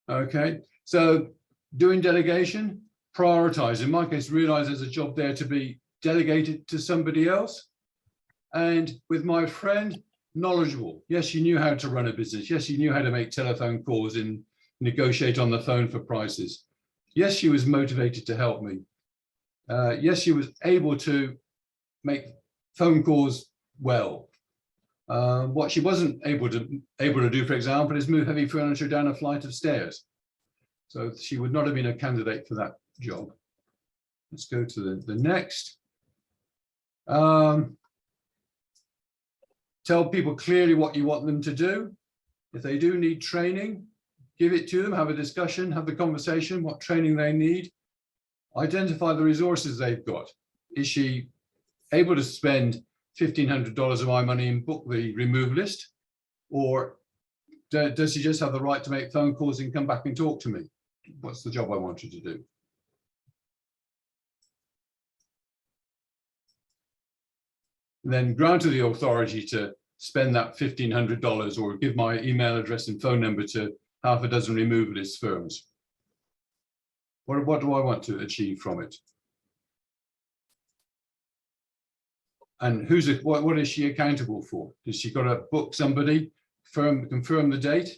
Okay, so doing delegation, prioritize. In my case, realize there's a job there to be delegated to somebody else. And with my friend, knowledgeable. Yes, she knew how to run a business. Yes, she knew how to make telephone calls and negotiate on the phone for prices. Yes, she was motivated to help me. Yes, she was able to make phone calls well. What she wasn't able to do, for example, is move heavy furniture down a flight of stairs. So she would not have been a candidate for that job. Let's go to the next. Tell people clearly what you want them to do. If they do need training, give it to them, have a discussion, have the conversation, what training they need. Identify the resources they've got. Is she able to spend $1,500 of my money and book the removalist? Or does she just have the right to make phone calls and come back and talk to me? What's the job I want her to do? Then grant her the authority to spend that $1,500 or give my email address and phone number to half a dozen removalist firms. What do I want to achieve from it? And what is she accountable for? Has she got to book somebody, confirm the date?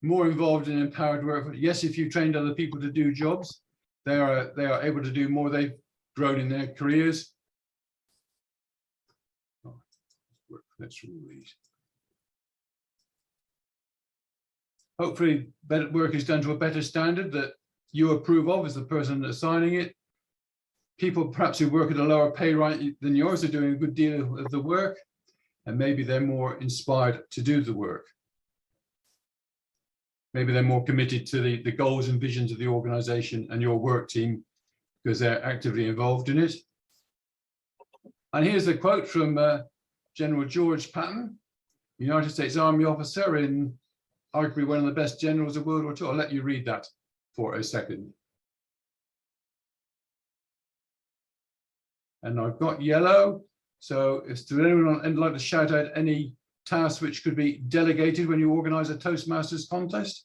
More involved in empowered work. Yes, if you've trained other people to do jobs, they are able to do more. They've grown in their careers. Let's read. Hopefully, better work is done to a better standard that you approve of as the person assigning it. People perhaps who work at a lower pay rate than yours are doing a good deal of the work, and maybe they're more inspired to do the work. Maybe they're more committed to the goals and visions of the organization and your work team because they're actively involved in it. And here's a quote from General George Patton, United States Army officer in arguably one of the best generals of World War II. I'll let you read that for a second. And I've got yellow. So if anyone would like to shout out any tasks which could be delegated when you organize a Toastmasters contest.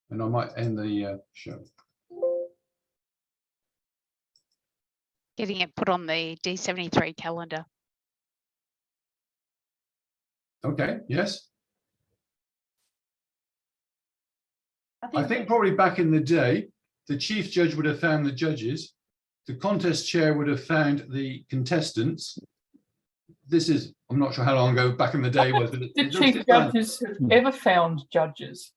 And I might end the show. Getting it put on the D73 calendar. Okay, yes. I think probably back in the day, the chief judge would have found the judges, the contest chair would have found the contestants. This is, I'm not sure how long ago back in the day was. The chief judges have ever found judges?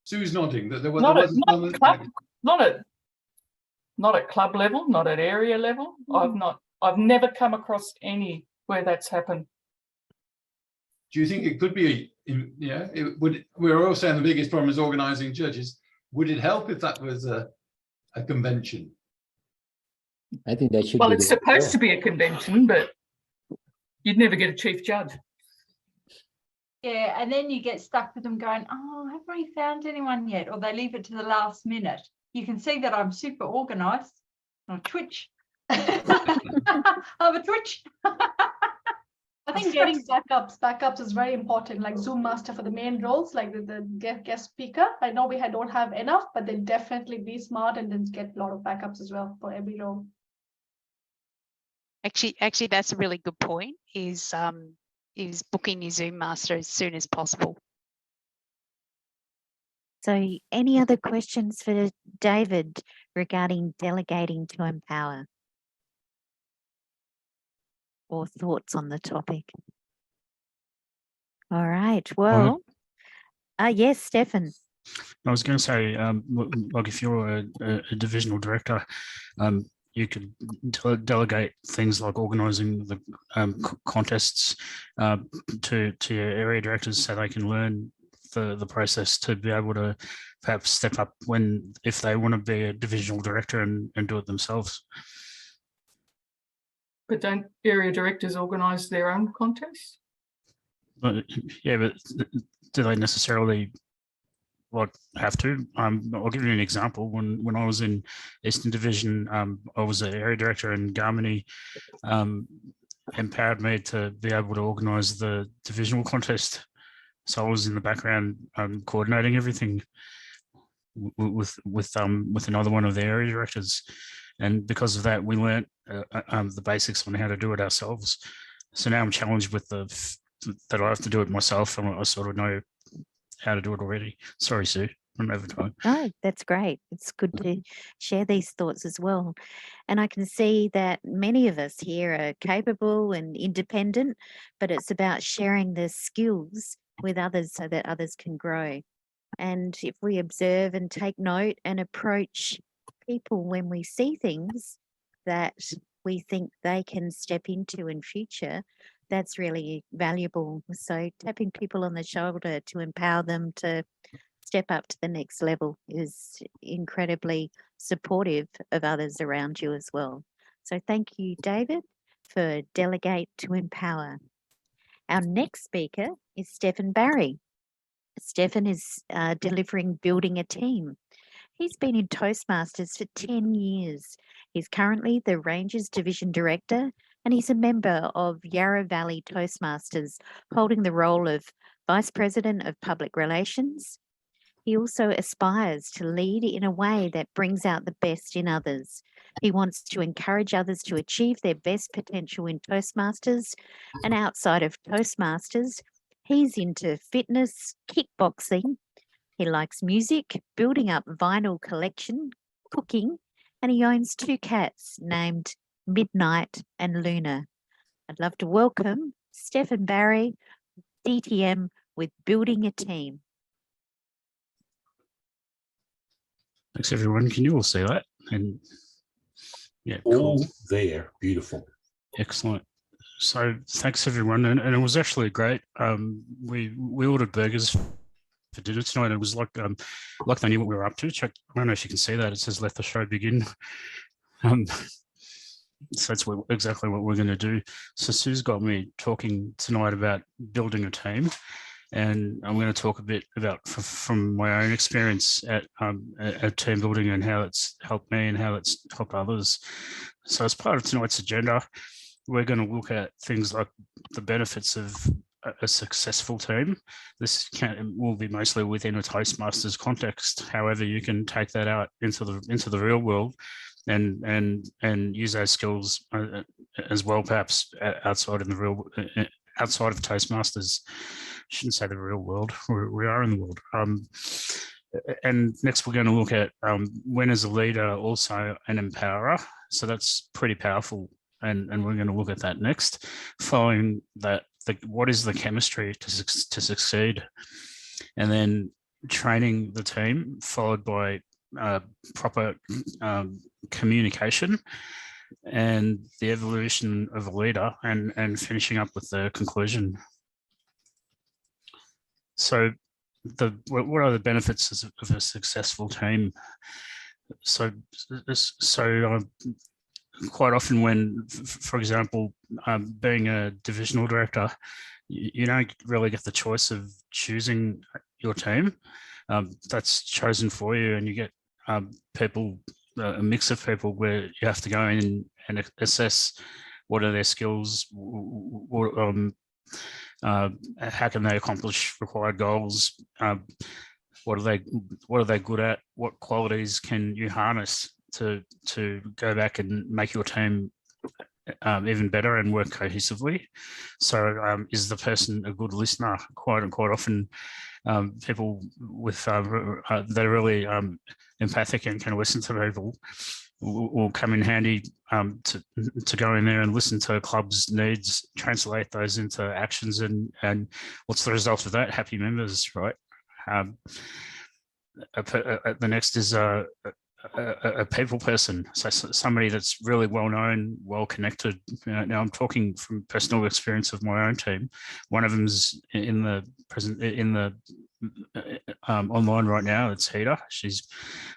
Sue's nodding that there was not at club level, not at area level. I've never come across any where that's happened. Do you think it could be we're all saying the biggest problem is organizing judges. Would it help if that was a convention? I think that should. Well, it's supposed to be a convention, but you'd never get a chief judge. Yeah, and then you get stuck with them going, oh, haven't we found anyone yet? Or they leave it to the last minute. You can see that I'm super organized on Twitch. I have a Twitch. Yes. think getting backups is very important, like Zoom master for the main roles, like the guest speaker. I know we don't have enough, but then definitely be smart and then get a lot of backups as well for every role. Actually, that's a really good point. Is booking your Zoom master as soon as possible. So any other questions for David regarding delegating to empower? Or thoughts on the topic? All right, well, yes, Stephan. I was going to say, like if you're a divisional director, you could delegate things like organising the contests to your area directors so they can learn the process to be able to perhaps step up if they want to be a divisional director and do it themselves. But don't area directors organise their own contests? But do they necessarily have to? I'll give you an example. When I was in Eastern Division, I was an area director, and Garmini empowered me to be able to organise the divisional contest. So I was in the background coordinating everything with another one of the area directors, and because of that, we learnt the basics on how to do it ourselves. So now I'm challenged with that I have to do it myself, and I sort of know how to do it already. Sorry, Sue, I'm over time. No, that's great. It's good to share these thoughts as well. And I can see that many of us here are capable and independent, but it's about sharing the skills with others so that others can grow. And if we observe and take note and approach people when we see things that we think they can step into in future, that's really valuable. So tapping people on the shoulder to empower them to step up to the next level is incredibly supportive of others around you as well. So thank you, David, for Delegate to Empower. Our next speaker is Stephan Barrie. Stephan is delivering Building a Team. He's been in Toastmasters for 10 years. He's currently the Rangers Division Director, and he's a member of Yarra Valley Toastmasters, holding the role of Vice President of Public Relations. He also aspires to lead in a way that brings out the best in others. He wants to encourage others to achieve their best potential in Toastmasters, and outside of Toastmasters, he's into fitness, kickboxing. He likes music, building up vinyl collection, cooking, and he owns 2 cats named Midnight and Luna. I'd love to welcome Stephan Barrie, DTM with Building a Team. Thanks, everyone. Can you all see that? And yeah, all cool. there, beautiful. Excellent. So thanks, everyone. And it was actually great. We ordered burgers for dinner tonight. It was like they knew what we were up to. I don't know if you can see that. It says "Let the show begin." So that's exactly what we're going to do. So Sue's got me talking tonight about building a team, and I'm going to talk a bit about from my own experience at team building and how it's helped me and how it's helped others. So as part of tonight's agenda, we're going to look at things like the benefits of a successful team. This will be mostly within a Toastmasters context. However, you can take that out into the real world and use those skills as well, perhaps outside of Toastmasters. I shouldn't say the real world. We are in the world. And next, we're going to look at when is a leader also an empowerer. So that's pretty powerful. And we're going to look at that next. Following that, what is the chemistry to succeed? And then training the team, followed by proper communication and the evolution of a leader, and finishing up with the conclusion. So what are the benefits of a successful team? So quite often when, for example, being a divisional director, you don't really get the choice of choosing your team. That's chosen for you, and you get people, a mix of people where you have to go in and assess what are their skills, how can they accomplish required goals? What are they good at? What qualities can you harness to go back and make your team even better and work cohesively? So is the person a good listener? Quite often people with that are really empathic and can listen to people will come in handy to go in there and listen to a club's needs, translate those into actions, and what's the result of that? Happy members, right? The next is a people person, so somebody that's really well known, well connected. Now I'm talking from personal experience of my own team. One of them's in the online right now. It's Hita. She's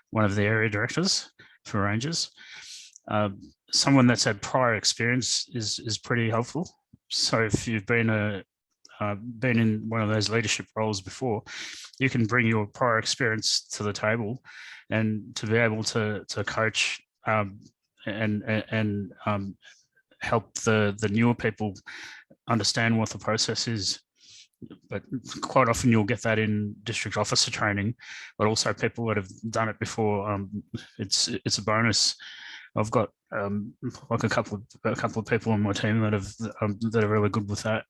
one of the area directors for Rangers. Someone that's had prior experience is pretty helpful. So if you've been in one of those leadership roles before, you can bring your prior experience to the table, and to be able to coach and help the newer people understand what the process is. But quite often you'll get that in district officer training, but also people that have done it before. It's a bonus. I've got like a couple of people on my team that are really good with that.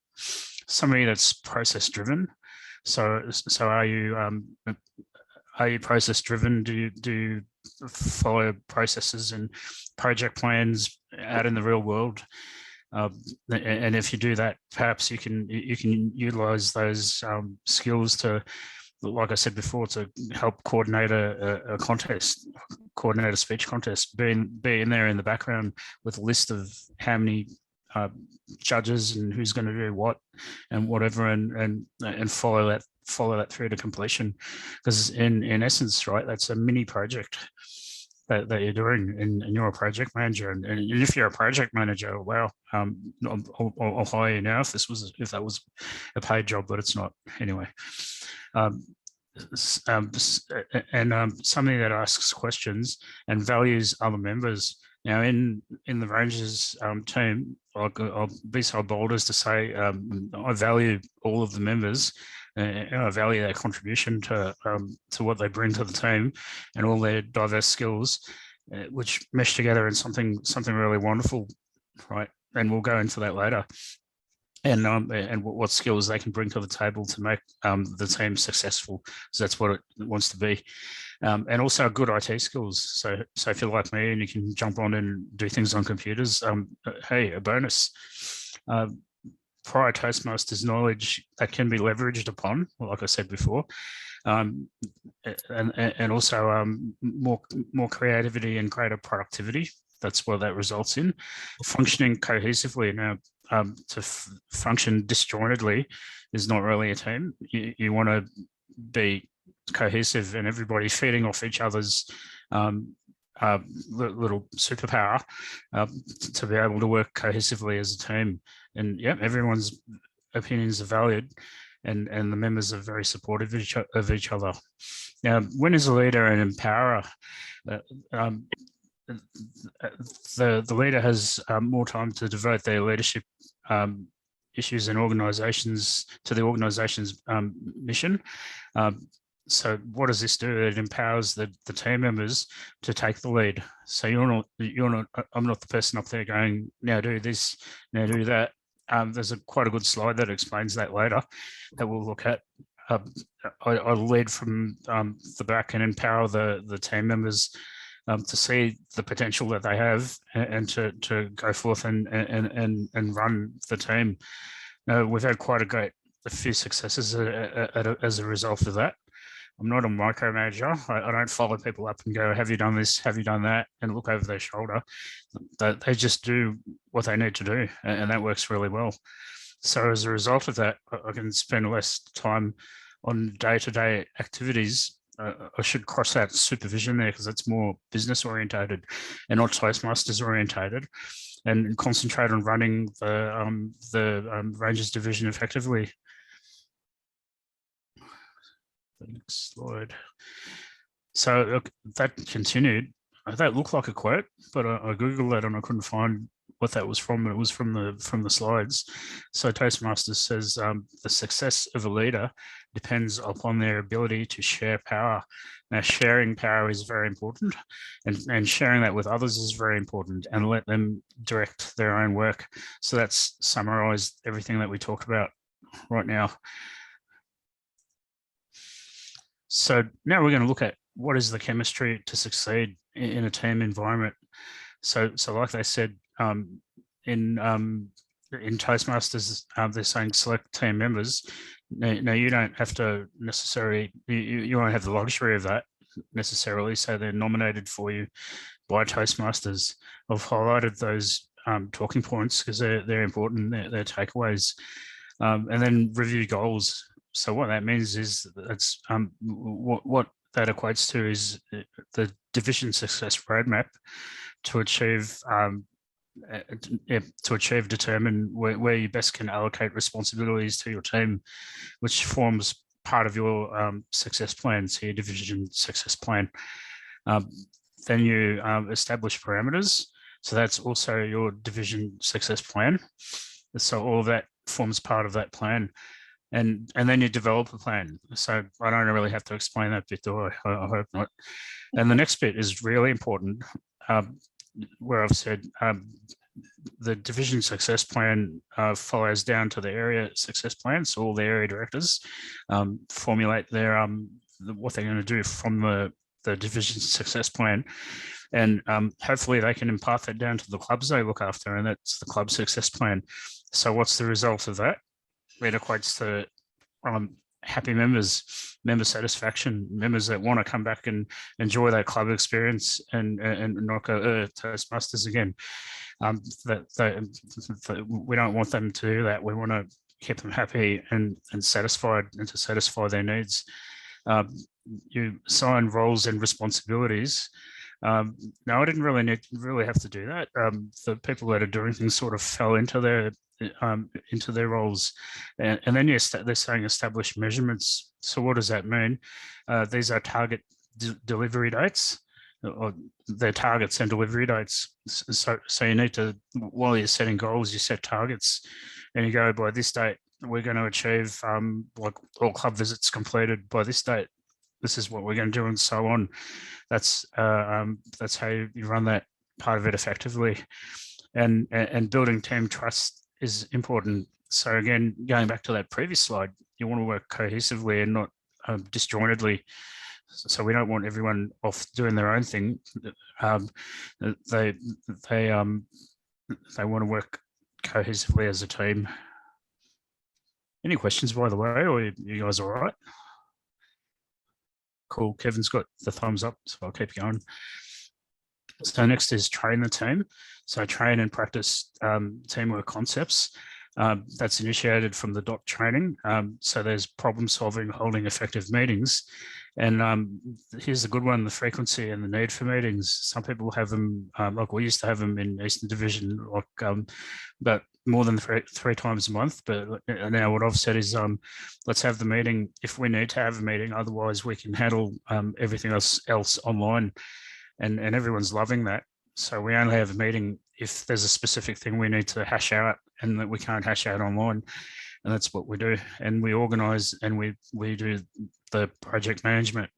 Somebody that's process driven. So are you process driven? Do you follow processes and project plans out in the real world? And if you do that, perhaps you can utilize those skills to, like I said before, to help coordinate a contest, coordinate a speech contest, be in there in the background with a list of how many judges and who's going to do what and whatever, and follow that through to completion. Because in essence, right, that's a mini project that you're doing, and you're a project manager. And if you're a project manager, wow, I'll hire you now if that was a paid job, but it's not anyway. Somebody that asks questions and values other members. Now, in the Rangers team, I'll be so bold as to say I value all of the members. And I value their contribution to what they bring to the team and all their diverse skills, which mesh together in something really wonderful, right? And we'll go into that later. And what skills they can bring to the table to make the team successful. So that's what it wants to be. And also good IT skills. So if you're like me and you can jump on and do things on computers, hey, a bonus. Prior Toastmasters knowledge that can be leveraged upon, like I said before, and also more creativity and greater productivity. That's what that results in. Functioning cohesively. Now, to function disjointedly is not really a team. You want to be cohesive and everybody feeding off each other's little superpower to be able to work cohesively as a team. And yeah, everyone's opinions are valued, and the members are very supportive of each other. Now, when is a leader an empowerer? The leader has more time to devote their leadership issues and organisations to the organisation's mission. So what does this do? It empowers the team members to take the lead. So I'm not the person up there going, now do this, now do that. There's quite a good slide that explains that later that we'll look at. I lead from the back and empower the team members to see the potential that they have and to go forth and run the team. We've had quite a few successes as a result of that. I'm not a micromanager. I don't follow people up and go, have you done this? Have you done that? And look over their shoulder. They just do what they need to do. And that works really well. So as a result of that, I can spend less time on day-to-day activities. I should cross out supervision there because it's more business orientated and not Toastmasters orientated, and concentrate on running the Rangers division effectively. The next slide. So that continued. That looked like a quote, but I Googled it and I couldn't find what that was from. It was from the slides. So Toastmasters says the success of a leader depends upon their ability to share power. Now, sharing power is very important, and sharing that with others is very important, and let them direct their own work. So that's summarized everything that we talked about right now. So now we're going to look at what is the chemistry to succeed in a team environment. So like they said, in Toastmasters, they're saying select team members. Now you don't have to necessarily, you won't have the luxury of that necessarily. So they're nominated for you by Toastmasters. I've highlighted those talking points because they're important, they're takeaways. And then review goals. So what that means is that's what that equates to is the division success roadmap to achieve determine where you best can allocate responsibilities to your team, which forms part of your success plan, so your division success plan. Then you establish parameters. So that's also your division success plan. So all of that forms part of that plan. And then you develop a plan. So I don't really have to explain that bit, do I? I hope not. And the next bit is really important, where I've said the division success plan follows down to the area success plan. So all the area directors formulate their what they're going to do from the division success plan. And hopefully they can impart that down to the clubs they look after, and that's the club success plan. So what's the result of that? It equates to happy members, member satisfaction, members that want to come back and enjoy that club experience and not go Toastmasters again. We don't want them to do that. We want to keep them happy and satisfied, and to satisfy their needs. You assign roles and responsibilities. No, I didn't really have to do that. The people that are doing things sort of fell into their roles, and then they're saying establish measurements. So what does that mean? These are target delivery dates, or they're targets and delivery dates. So you need to, while you're setting goals, you set targets, and you go, by this date we're going to achieve like all club visits completed by this date. This is what we're going to do, and so on. That's how you run that part of it effectively. And building team trust is important. So again, going back to that previous slide, you want to work cohesively and not disjointedly. So we don't want everyone off doing their own thing. They want to work cohesively as a team. Any questions, by the way, or you guys all right? Cool. Kevin's got the thumbs up, so I'll keep going. So next is train the team. So train and practice teamwork concepts. That's initiated from the DOT training. So there's problem solving, holding effective meetings. And here's the good one, the frequency and the need for meetings. Some people have them, like we used to have them in Eastern Division, like but more than three times a month. But now what I've said is let's have the meeting if we need to have a meeting. Otherwise we can handle everything else online. And everyone's loving that. So we only have a meeting if there's a specific thing we need to hash out and that we can't hash out online. And that's what we do. And we organise and we do the project management.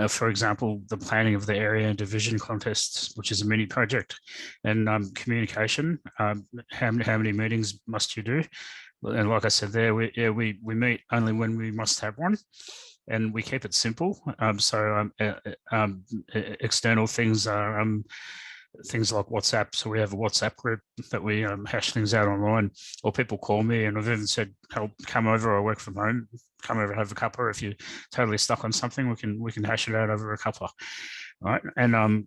For example, the planning of the area and division contests, which is a mini project, and communication. How many meetings must you do? And like I said there, we meet only when we must have one. And we keep it simple. External things are things like WhatsApp. So we have a WhatsApp group that we hash things out online, or people call me, and I've even said, "Help, come over. I work from home. Come over, have a cuppa. If you're totally stuck on something, we can hash it out over a cuppa." All right. And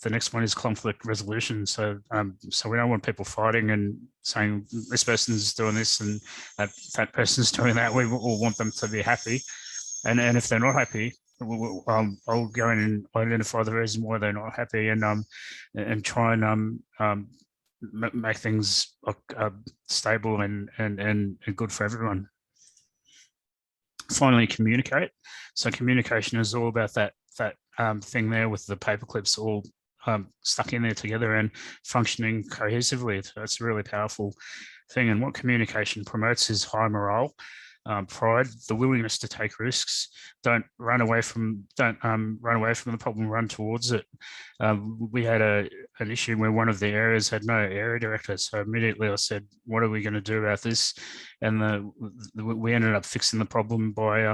the next one is conflict resolution. So we don't want people fighting and saying this person's doing this and that person's doing that. We all want them to be happy. And if they're not happy, I'll go in and identify the reason why they're not happy, and try and make things stable and good for everyone. Finally, communicate. So communication is all about that thing there with the paper clips all stuck in there together and functioning cohesively. So it's a really powerful thing. And what communication promotes is high morale, pride, the willingness to take risks. Don't run away from the problem, run towards it. We had an issue where one of the areas had no area director, so immediately I said, what are we going to do about this? And we ended up fixing the problem by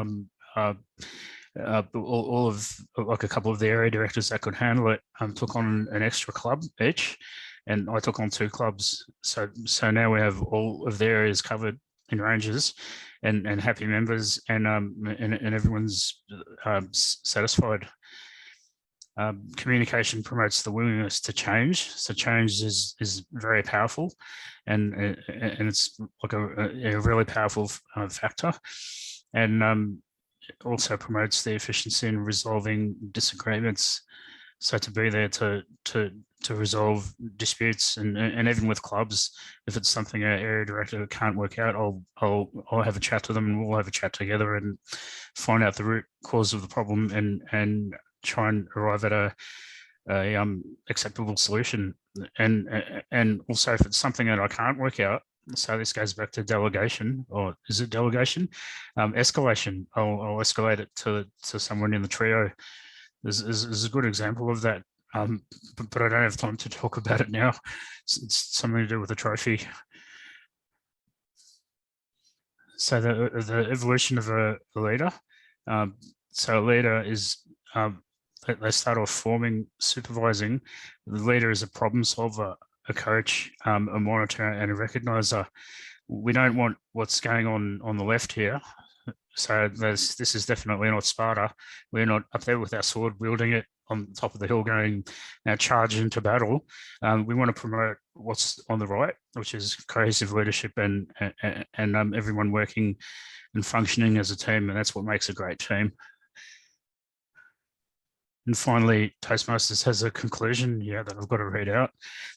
all of, like, a couple of the area directors that could handle it took on an extra club each, and I took on 2 clubs. So now we have all of the areas covered in ranges and happy members, and everyone's satisfied. Communication promotes the willingness to change. So change is very powerful, and it's like a really powerful factor, and also promotes the efficiency in resolving disagreements. So to be there to resolve disputes, and even with clubs, if it's something an area director can't work out, I'll have a chat to them, and we'll have a chat together and find out the root cause of the problem and try and arrive at a acceptable solution. And also, if it's something that I can't work out, so this goes back to delegation, or is it delegation? Escalation. I'll escalate it to someone in the trio. This is a good example of that, but I don't have time to talk about it now. It's something to do with the trophy. So the evolution of a leader. So a leader is, they start off forming, supervising. The leader is a problem solver, a coach, a monitor, and a recognizer. We don't want what's going on the left here. So this is definitely not Sparta. We're not up there with our sword wielding it on top of the hill going, now charge into battle. We want to promote what's on the right, which is cohesive leadership and everyone working and functioning as a team. And that's what makes a great team. And finally, Toastmasters has a conclusion here that I've got to read out.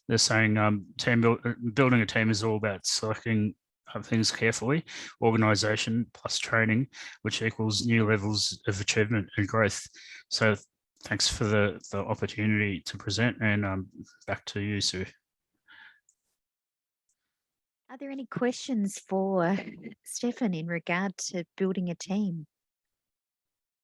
They're saying building a team is all about selecting things carefully, organisation plus training, which equals new levels of achievement and growth. So thanks for the opportunity to present, and back to you, Sue. Are there any questions for Stephan in regard to building a team?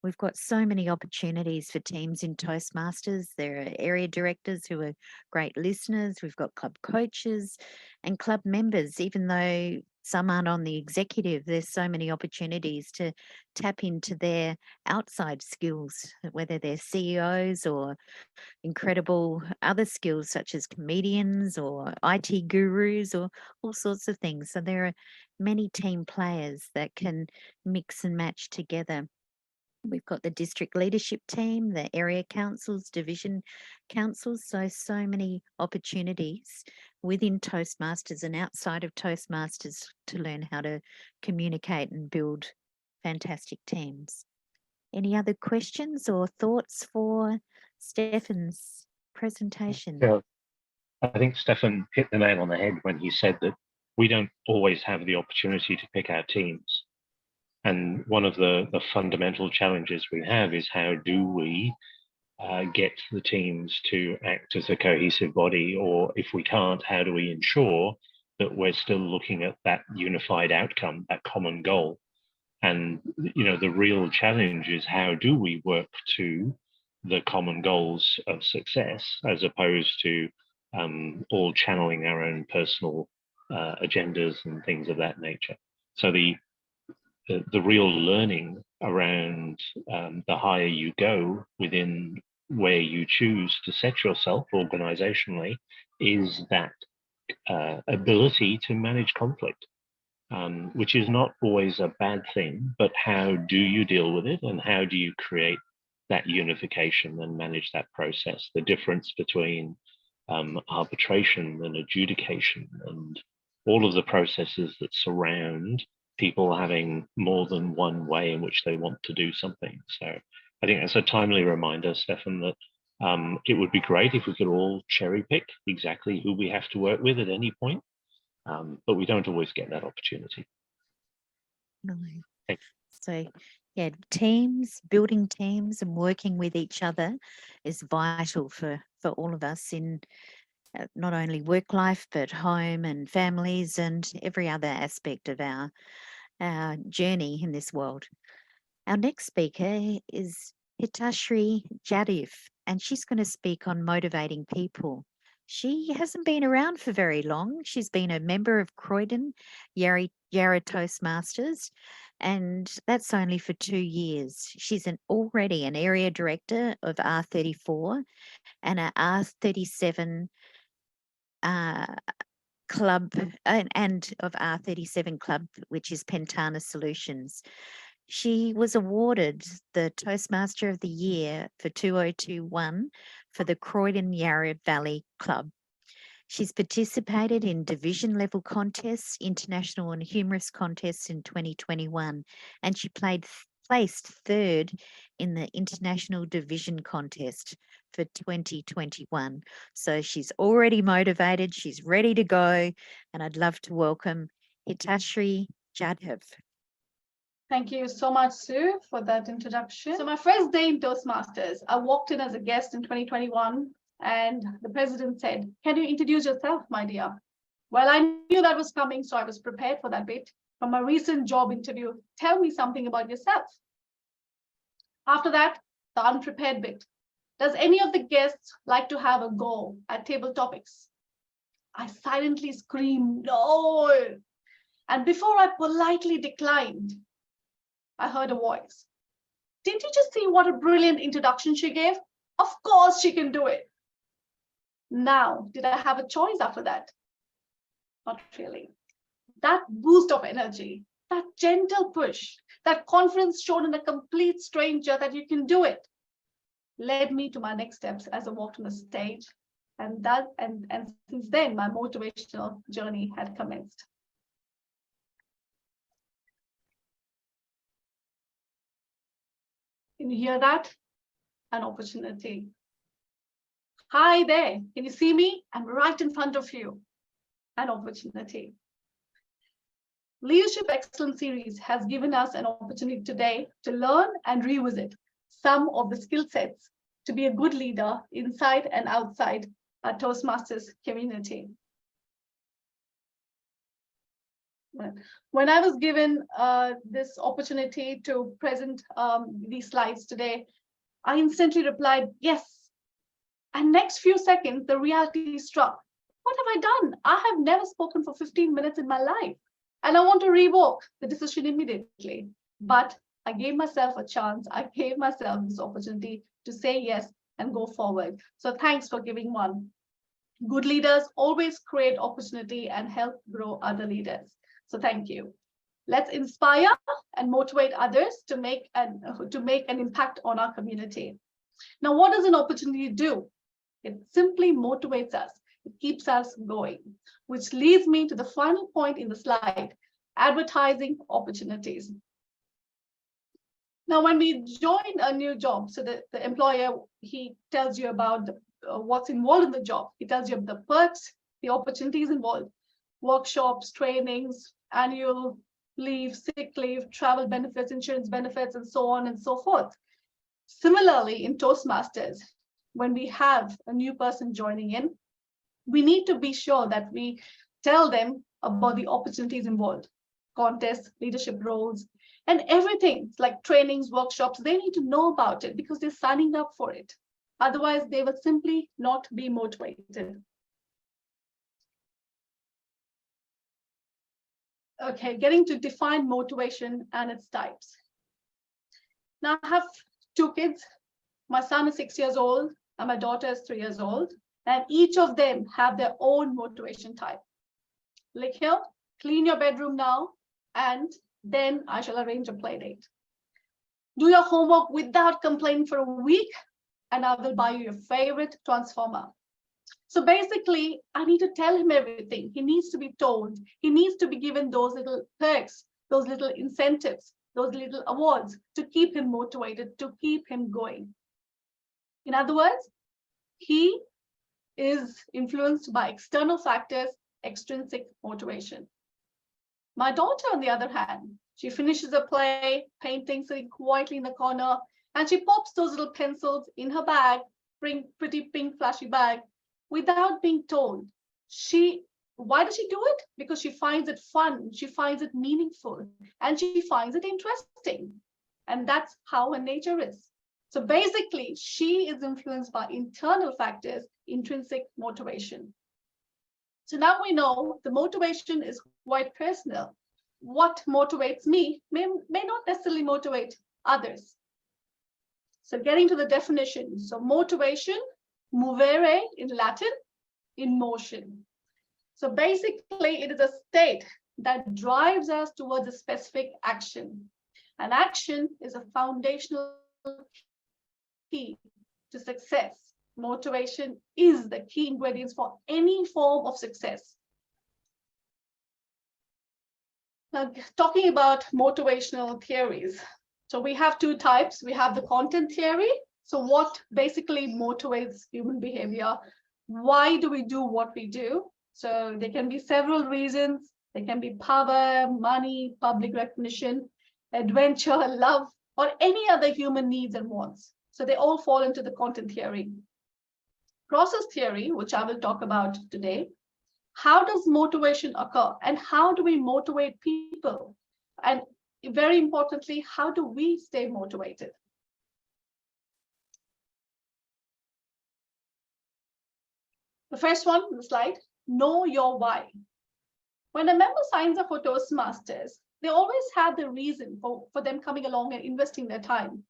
We've got so many opportunities for teams in Toastmasters. There are area directors who are great listeners. We've got club coaches and club members. Even though some aren't on the executive, there's so many opportunities to tap into their outside skills, whether they're CEOs or incredible other skills such as comedians or IT gurus or all sorts of things. So there are many team players that can mix and match together. We've got the district leadership team, the area councils, division councils, so many opportunities within Toastmasters and outside of Toastmasters to learn how to communicate and build fantastic teams. Any other questions or thoughts for Stephan's presentation? Yeah, I think Stephan hit the nail on the head when he said that we don't always have the opportunity to pick our teams. And one of the fundamental challenges we have is how do we get the teams to act as a cohesive body, or if we can't, how do we ensure that we're still looking at that unified outcome, that common goal? And the real challenge is how do we work to the common goals of success, as opposed to all channeling our own personal agendas and things of that nature. So the real learning around the higher you go within where you choose to set yourself organizationally is that ability to manage conflict, which is not always a bad thing, but how do you deal with it, and how do you create that unification and manage that process? The difference between arbitration and adjudication and all of the processes that surround people having more than one way in which they want to do something. So I think that's a timely reminder, Stephan, that it would be great if we could all cherry pick exactly who we have to work with at any point, but we don't always get that opportunity. No. So Yeah, teams, building teams and working with each other is vital for all of us in not only work life, but home and families and every other aspect of our journey in this world. Our next speaker is Hitashree Jadhav, and she's going to speak on motivating people. She hasn't been around for very long. She's been a member of Croydon Yarra Toastmasters, and that's only for 2 years. She's already an area director of R34 and a R37 club and of R37 club, which is Pentana Solutions. She was awarded the Toastmaster of the Year for 2021 for the Croydon Yarra Valley Club. She's participated in division level contests, international and humorous contests in 2021, and she placed third in the international division contest for 2021. So she's already motivated, she's ready to go, and I'd love to welcome Hitashree Jadhav. Thank you so much, Sue, for that introduction. So my first day in Toastmasters, I walked in as a guest in 2021, and the president said, "Can you introduce yourself, my dear?" Well, I knew that was coming, so I was prepared for that bit. From my recent job interview, tell me something about yourself. After that, the unprepared bit. Does any of the guests like to have a go at table topics? I silently screamed, no. And before I politely declined, I heard a voice. Didn't you just see what a brilliant introduction she gave? Of course she can do it. Now, did I have a choice after that? Not really. That boost of energy, that gentle push, that confidence shown in a complete stranger that you can do it, led me to my next steps as I walked on the stage. And since then, my motivational journey had commenced. Can you hear that? An opportunity. Hi there, can you see me? I'm right in front of you. An opportunity. Leadership Excellence Series has given us an opportunity today to learn and revisit some of the skill sets to be a good leader inside and outside our Toastmasters community. When I was given this opportunity to present these slides today, I instantly replied, yes. And next few seconds, the reality struck. What have I done? I have never spoken for 15 minutes in my life. And I want to revoke the decision immediately. But I gave myself a chance. I gave myself this opportunity to say yes and go forward. So thanks for giving one. Good leaders always create opportunity and help grow other leaders. So thank you. Let's inspire and motivate others to make an impact on our community. Now, what does an opportunity do? It simply motivates us. It keeps us going, which leads me to the final point in the slide, advertising opportunities. Now, when we join a new job, so the employer, he tells you about what's involved in the job. He tells you the perks, the opportunities involved, workshops, trainings, annual leave, sick leave, travel benefits, insurance benefits, and so on and so forth. Similarly, in Toastmasters, when we have a new person joining in, we need to be sure that we tell them about the opportunities involved, contests, leadership roles, and everything like trainings, workshops. They need to know about it because they're signing up for it. Otherwise, they will simply not be motivated. Okay, getting to define motivation and its types. Now, I have 2 kids. My son is 6 years old and my daughter is 3 years old. And each of them have their own motivation type. Like here, clean your bedroom now, and then I shall arrange a play date. Do your homework without complaining for a week, and I will buy you your favorite transformer. So basically, I need to tell him everything. He needs to be told. He needs to be given those little perks, those little incentives, those little awards to keep him motivated, to keep him going. In other words, he is influenced by external factors, extrinsic motivation. My daughter, on the other hand, she finishes a play, painting, sitting quietly in the corner, and she pops those little pencils in her bag, pretty pink flashy bag, without being told. Why does she do it? Because she finds it fun, she finds it meaningful, and she finds it interesting. And that's how her nature is. So basically, she is influenced by internal factors, intrinsic motivation. So now we know the motivation is quite personal. What motivates me may not necessarily motivate others. So getting to the definition. So motivation, movere in Latin, in motion. So basically, it is a state that drives us towards a specific action. And action is a foundational key to success. Motivation is the key ingredient for any form of success. Now, talking about motivational theories. So we have two types. We have the content theory. So what basically motivates human behavior? Why do we do what we do? So there can be several reasons. There can be power, money, public recognition, adventure, love, or any other human needs and wants. So they all fall into the content theory. Process theory, which I will talk about today. How does motivation occur and how do we motivate people? And very importantly, how do we stay motivated? The first one on the slide, know your why. When a member signs up for Toastmasters, they always have the reason for them coming along and investing their time.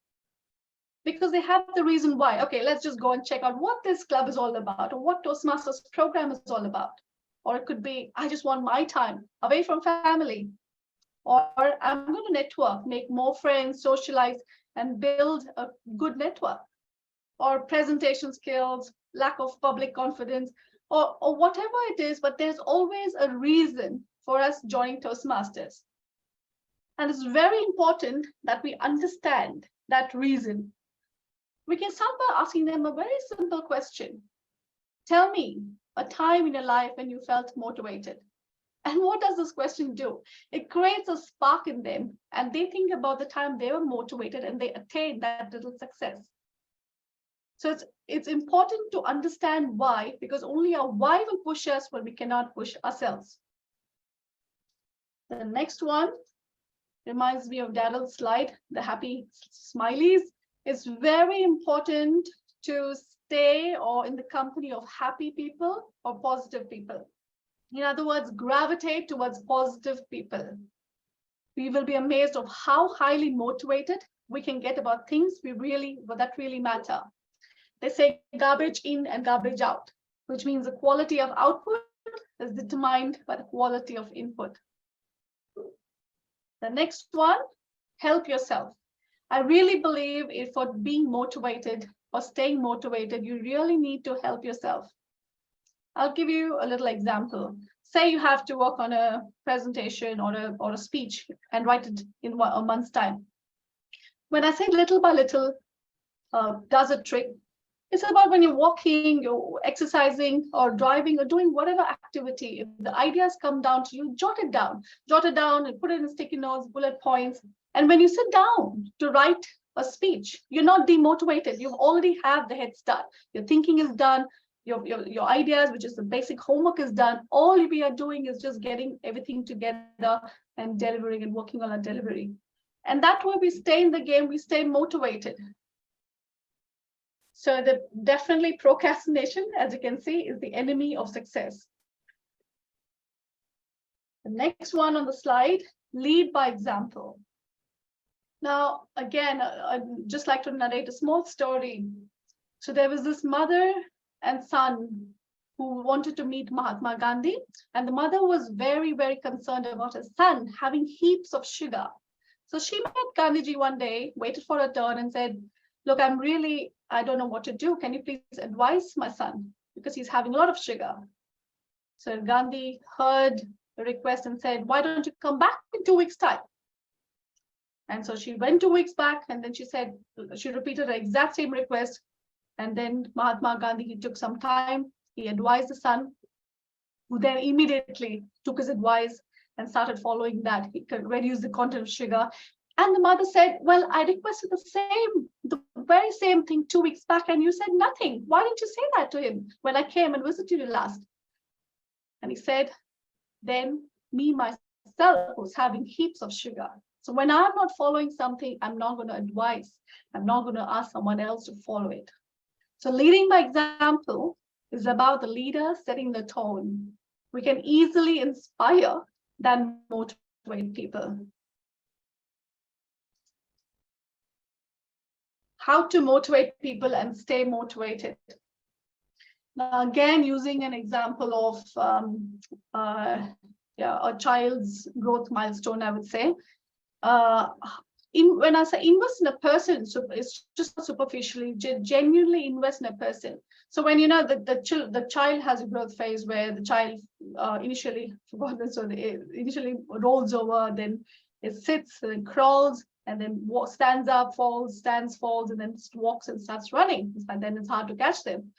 Because they have the reason why. Okay, let's just go and check out what this club is all about or what Toastmasters program is all about. Or it could be, I just want my time away from family. Or I'm going to network, make more friends, socialize, and build a good network. Or presentation skills, lack of public confidence, or whatever it is, but there's always a reason for us joining Toastmasters. And it's very important that we understand that reason. We can start by asking them a very simple question. Tell me a time in your life when you felt motivated. And what does this question do? It creates a spark in them and they think about the time they were motivated and they attained that little success. So it's important to understand why, because only our why will push us when we cannot push ourselves. The next one reminds me of Daryl's slide, the happy smileys. It's very important to stay or in the company of happy people or positive people. In other words, gravitate towards positive people. We will be amazed of how highly motivated we can get about things that really matter. They say garbage in and garbage out, which means the quality of output is determined by the quality of input. The next one, help yourself. I really believe for being motivated or staying motivated, you really need to help yourself. I'll give you a little example. Say you have to work on a presentation or a speech and write it in a month's time. When I say little by little does a trick, it's about when you're walking, you're exercising or driving or doing whatever activity. If the ideas come down to you, jot it down and put it in sticky notes, bullet points. And when you sit down to write a speech, you're not demotivated. You already have the head start. Your thinking is done. Your ideas, which is the basic homework, is done. All we are doing is just getting everything together and delivering and working on our delivery. And that way we stay in the game, we stay motivated. So definitely procrastination, as you can see, is the enemy of success. The next one on the slide, lead by example. Now, again, I'd just like to narrate a small story. So there was this mother and son who wanted to meet Mahatma Gandhi, and the mother was very, very concerned about her son having heaps of sugar. So she met Gandhiji one day, waited for her turn and said, look, I don't know what to do. Can you please advise my son? Because he's having a lot of sugar. So Gandhi heard the request and said, why don't you come back in 2 weeks' time? And so she went 2 weeks back, and then she repeated the exact same request. And then Mahatma Gandhi, he took some time. He advised the son, who then immediately took his advice and started following that. He could reduce the content of sugar. And the mother said, well, I requested the very same thing 2 weeks back, and you said nothing. Why didn't you say that to him when I came and visited you last? And he said, then me, myself, was having heaps of sugar. So when I'm not following something, I'm not going to advise. I'm not going to ask someone else to follow it. So leading by example is about the leader setting the tone. We can easily inspire than motivate people. How to motivate people and stay motivated. Now, again, using an example of a child's growth milestone, I would say. When I say invest in a person, so it's just superficially, genuinely invest in a person. So when you know that the child has a growth phase where the child initially rolls over, then it sits and crawls, and then stands up, falls, falls, and then walks and starts running. And then it's hard to catch them.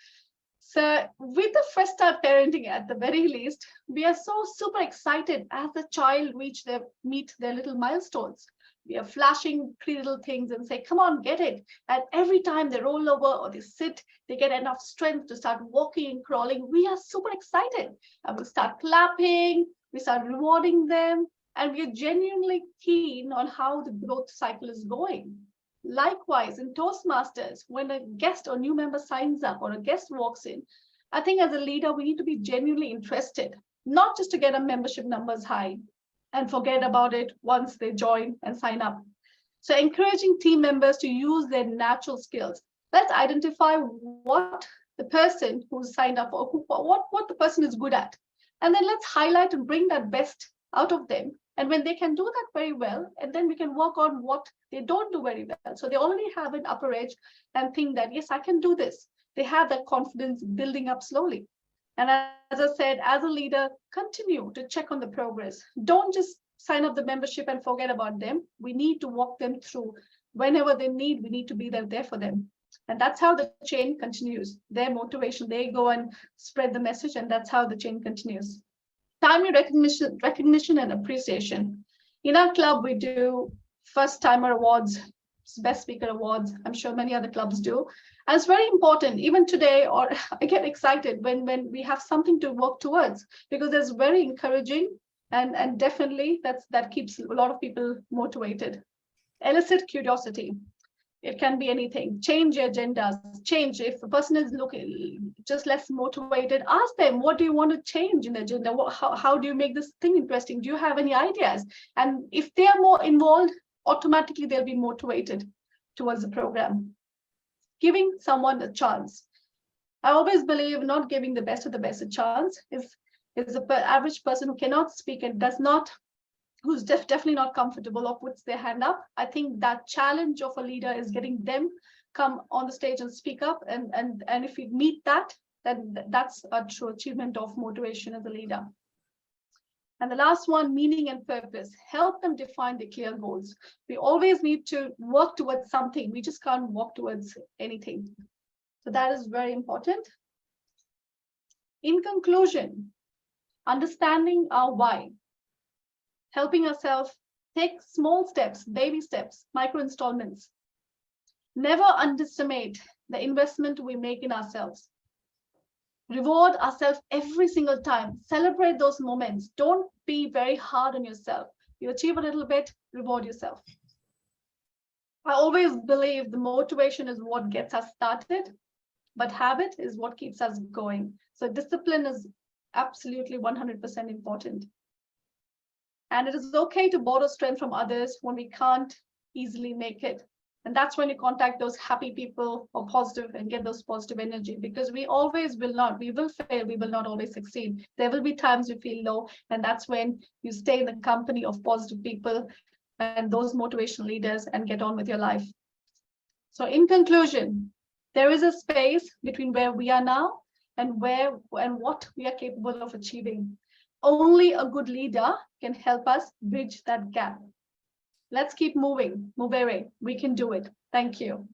So with the first start parenting, at the very least, we are so super excited as the child meet their little milestones. We are flashing pretty little things and say, come on, get it. And every time they roll over or they sit, they get enough strength to start walking and crawling. We are super excited. And we start clapping, we start rewarding them, and we are genuinely keen on how the growth cycle is going. Likewise, in Toastmasters, when a guest or new member signs up or a guest walks in, I think as a leader, we need to be genuinely interested, not just to get our membership numbers high and forget about it once they join and sign up. So encouraging team members to use their natural skills. Let's identify what the person who's signed up for, what the person is good at. And then let's highlight and bring that best out of them. And when they can do that very well, and then we can work on what they don't do very well. So they already have an upper edge and think that, yes, I can do this. They have that confidence building up slowly. And as I said, as a leader, continue to check on the progress. Don't just sign up the membership and forget about them. We need to walk them through. Whenever they need, we need to be there for them. And that's how the chain continues. Their motivation, they go and spread the message, and that's how the chain continues. Timely recognition and appreciation. In our club, we do first timer awards, best speaker awards. I'm sure many other clubs do. And it's very important, even today, or I get excited when we have something to work towards, because it's very encouraging, and definitely that keeps a lot of people motivated. Elicit curiosity. It can be anything. Change your agendas. Change. If a person is looking just less motivated, ask them, what do you want to change in the agenda? How do you make this thing interesting? Do you have any ideas? And if they are more involved, automatically they'll be motivated towards the program. Giving someone a chance. I always believe not giving the best of the best a chance is the average person who cannot speak and who's definitely not comfortable or puts their hand up. I think that challenge of a leader is getting them come on the stage and speak up. And if we meet that, then that's a true achievement of motivation as a leader. And the last one, meaning and purpose. Help them define the clear goals. We always need to work towards something. We just can't walk towards anything. So that is very important. In conclusion, understanding our why. Helping ourselves take small steps, baby steps, micro installments. Never underestimate the investment we make in ourselves. Reward ourselves every single time. Celebrate those moments. Don't be very hard on yourself. You achieve a little bit, reward yourself. I always believe the motivation is what gets us started, but habit is what keeps us going. So discipline is absolutely 100% important. And it is okay to borrow strength from others when we can't easily make it. And that's when you contact those happy people or positive and get those positive energy, because we will fail, we will not always succeed. There will be times you feel low, and that's when you stay in the company of positive people and those motivational leaders and get on with your life. So in conclusion, there is a space between where we are now and what we are capable of achieving. Only a good leader can help us bridge that gap. Let's keep moving. Muvere, we can do it. Thank you.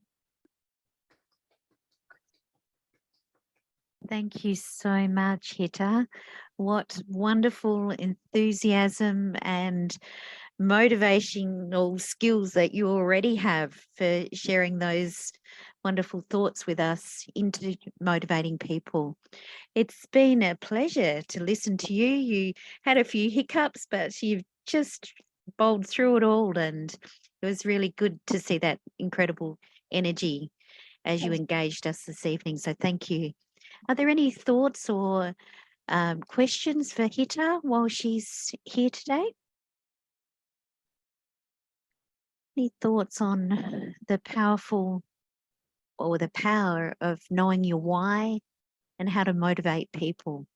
Thank you so much, Hita. What wonderful enthusiasm and motivational skills that you already have for sharing those wonderful thoughts with us into motivating people. It's been a pleasure to listen to you. You had a few hiccups, but you've just bowled through it all, and it was really good to see that incredible energy as you engaged us this evening. So thank you. Are there any thoughts or questions for Hita while she's here today? Any thoughts on the powerful or the power of knowing your why and how to motivate people?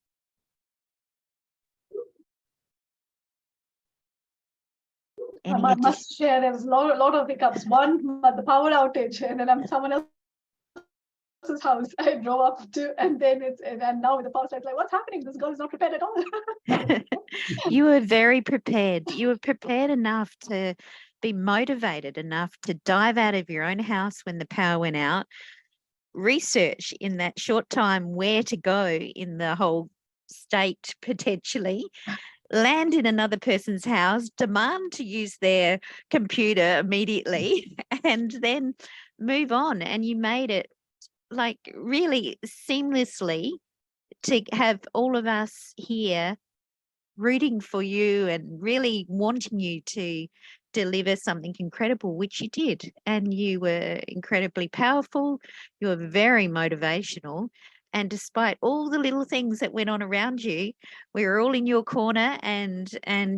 I must share, there was a lot of hiccups. One, the power outage, and then I'm someone else's house I drove up to, and then and now with the power, it's like, what's happening? This girl is not prepared at all. You were very prepared. You were prepared enough to be motivated enough to dive out of your own house when the power went out, research in that short time where to go in the whole state potentially, land in another person's house, demand to use their computer immediately, and then move on. And you made it like really seamlessly to have all of us here rooting for you and really wanting you to deliver something incredible, which you did. And you were incredibly powerful. You were very motivational. And despite all the little things that went on around you, we were all in your corner, and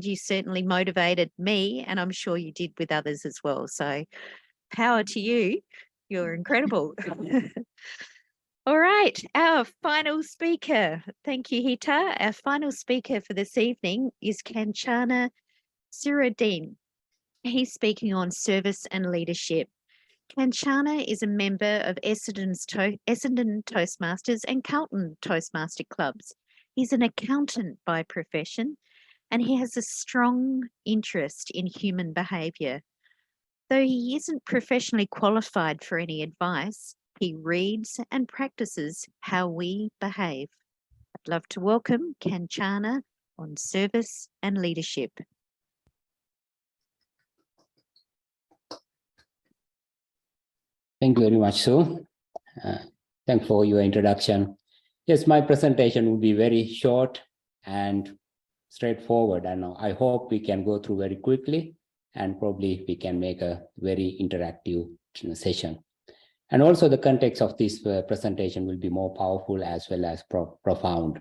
you certainly motivated me, and I'm sure you did with others as well. So power to you. You're incredible. All right, our final speaker. Thank you, Hita. Our final speaker for this evening is Kanchana Siriwardene. He's speaking on service and leadership. Kanchana is a member of Essendon Toastmasters and Carlton Toastmaster clubs. He's an accountant by profession, and he has a strong interest in human behaviour. Though he isn't professionally qualified for any advice, he reads and practices how we behave. I'd love to welcome Kanchana on service and leadership. Thank you very much, Sue. Thanks for your introduction. Yes, my presentation will be very short and straightforward, and I hope we can go through very quickly, and probably we can make a very interactive session. And also the context of this presentation will be more powerful as well as profound.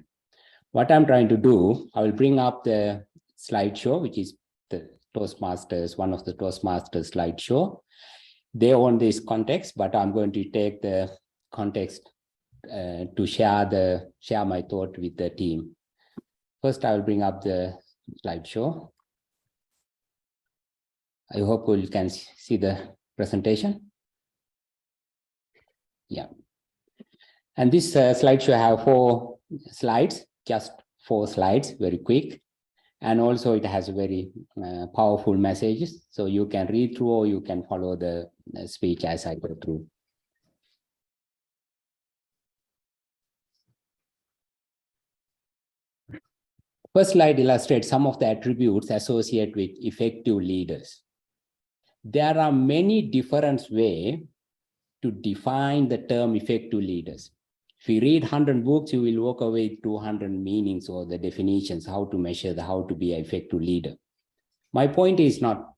What I'm trying to do, I will bring up the slideshow, which is the Toastmasters, one of the Toastmasters slideshow. They own this context, but I'm going to take the context to share my thought with the team. First, I will bring up the slideshow. I hope you can see the presentation. Yeah. And this slideshow have 4 slides, just 4 slides, very quick. And also it has very powerful messages. So you can read through or you can follow the speech as I go through. First slide illustrates some of the attributes associated with effective leaders. There are many different ways to define the term effective leaders. If you read 100 books, you will walk away with 200 meanings or the definitions, how to measure how to be an effective leader. My point is not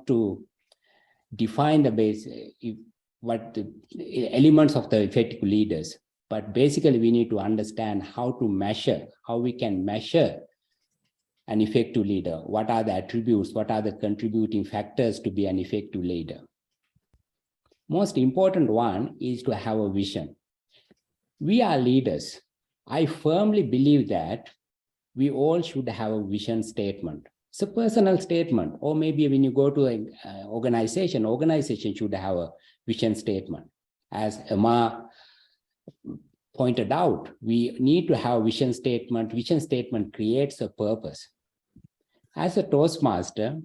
to define the base, what the elements of the effective leaders, but basically we need to understand how to measure, how we can measure an effective leader. What are the attributes? What are the contributing factors to be an effective leader? Most important one is to have a vision. We are leaders. I firmly believe that we all should have a vision statement. It's a personal statement, or maybe when you go to an organization should have a vision statement. As Emma pointed out, we need to have a vision statement. Vision statement creates a purpose. As a Toastmaster,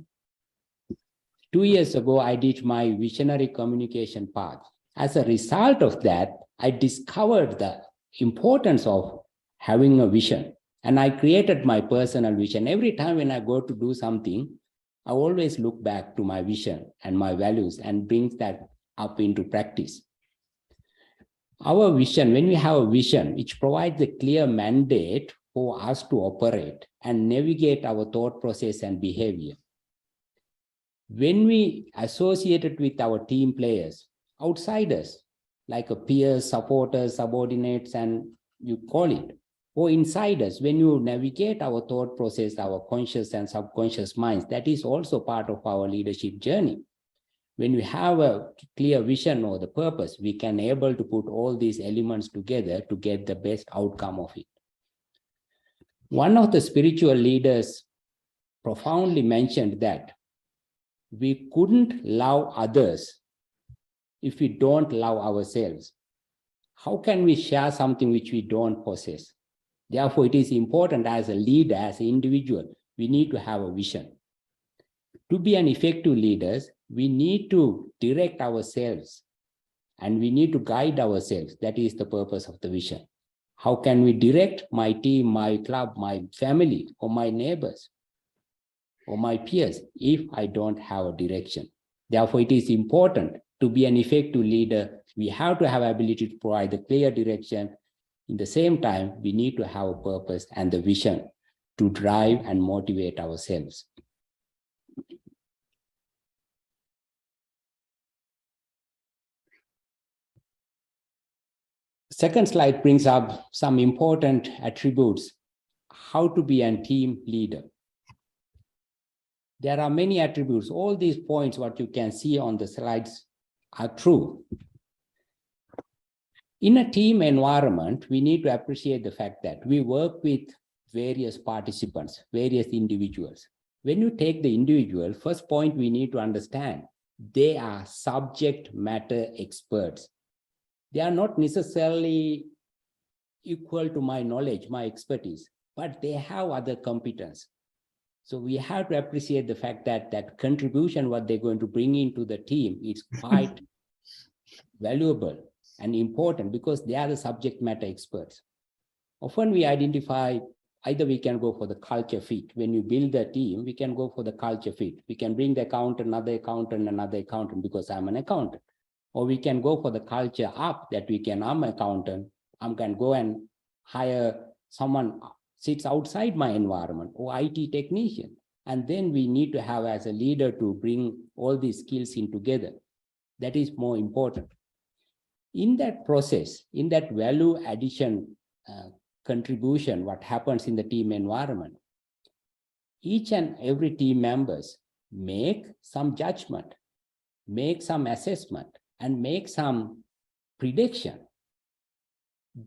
2 years ago, I did my visionary communication path. As a result of that, I discovered the importance of having a vision. And I created my personal vision. Every time when I go to do something, I always look back to my vision and my values and brings that up into practice. Our vision, when we have a vision, which provides a clear mandate for us to operate and navigate our thought process and behavior. When we associate it with our team players, outsiders, like a peers, supporters, subordinates, and you call it, or insiders, when you navigate our thought process, our conscious and subconscious minds, that is also part of our leadership journey. When we have a clear vision or the purpose, we can able to put all these elements together to get the best outcome of it. One of the spiritual leaders profoundly mentioned that we couldn't love others if we don't love ourselves. How can we share something which we don't possess? Therefore, it is important as a leader, as an individual, we need to have a vision. To be an effective leader, we need to direct ourselves and we need to guide ourselves. That is the purpose of the vision. How can we direct my team, my club, my family, or my neighbors, or my peers if I don't have a direction? Therefore, it is important to be an effective leader. We have to have ability to provide a clear direction. In the same time, we need to have a purpose and the vision to drive and motivate ourselves. Second slide brings up some important attributes, how to be a team leader. There are many attributes. All these points, what you can see on the slides, are true. In a team environment, we need to appreciate the fact that we work with various participants, various individuals. When you take the individual, first point we need to understand, they are subject matter experts. They are not necessarily equal to my knowledge, my expertise, but they have other competence. So we have to appreciate the fact that that contribution, what they're going to bring into the team, is quite valuable and important because they are the subject matter experts. Often we identify, either we can go for the culture fit. When you build a team, we can go for the culture fit. We can bring the accountant, another accountant because I'm an accountant. Or we can go for the culture up that I'm an accountant. I can go and hire someone sits outside my environment or IT technician. And then we need to have as a leader to bring all these skills in together. That is more important. In that process, in that value addition contribution, what happens in the team environment, each and every team members make some judgment, make some assessment, and make some prediction.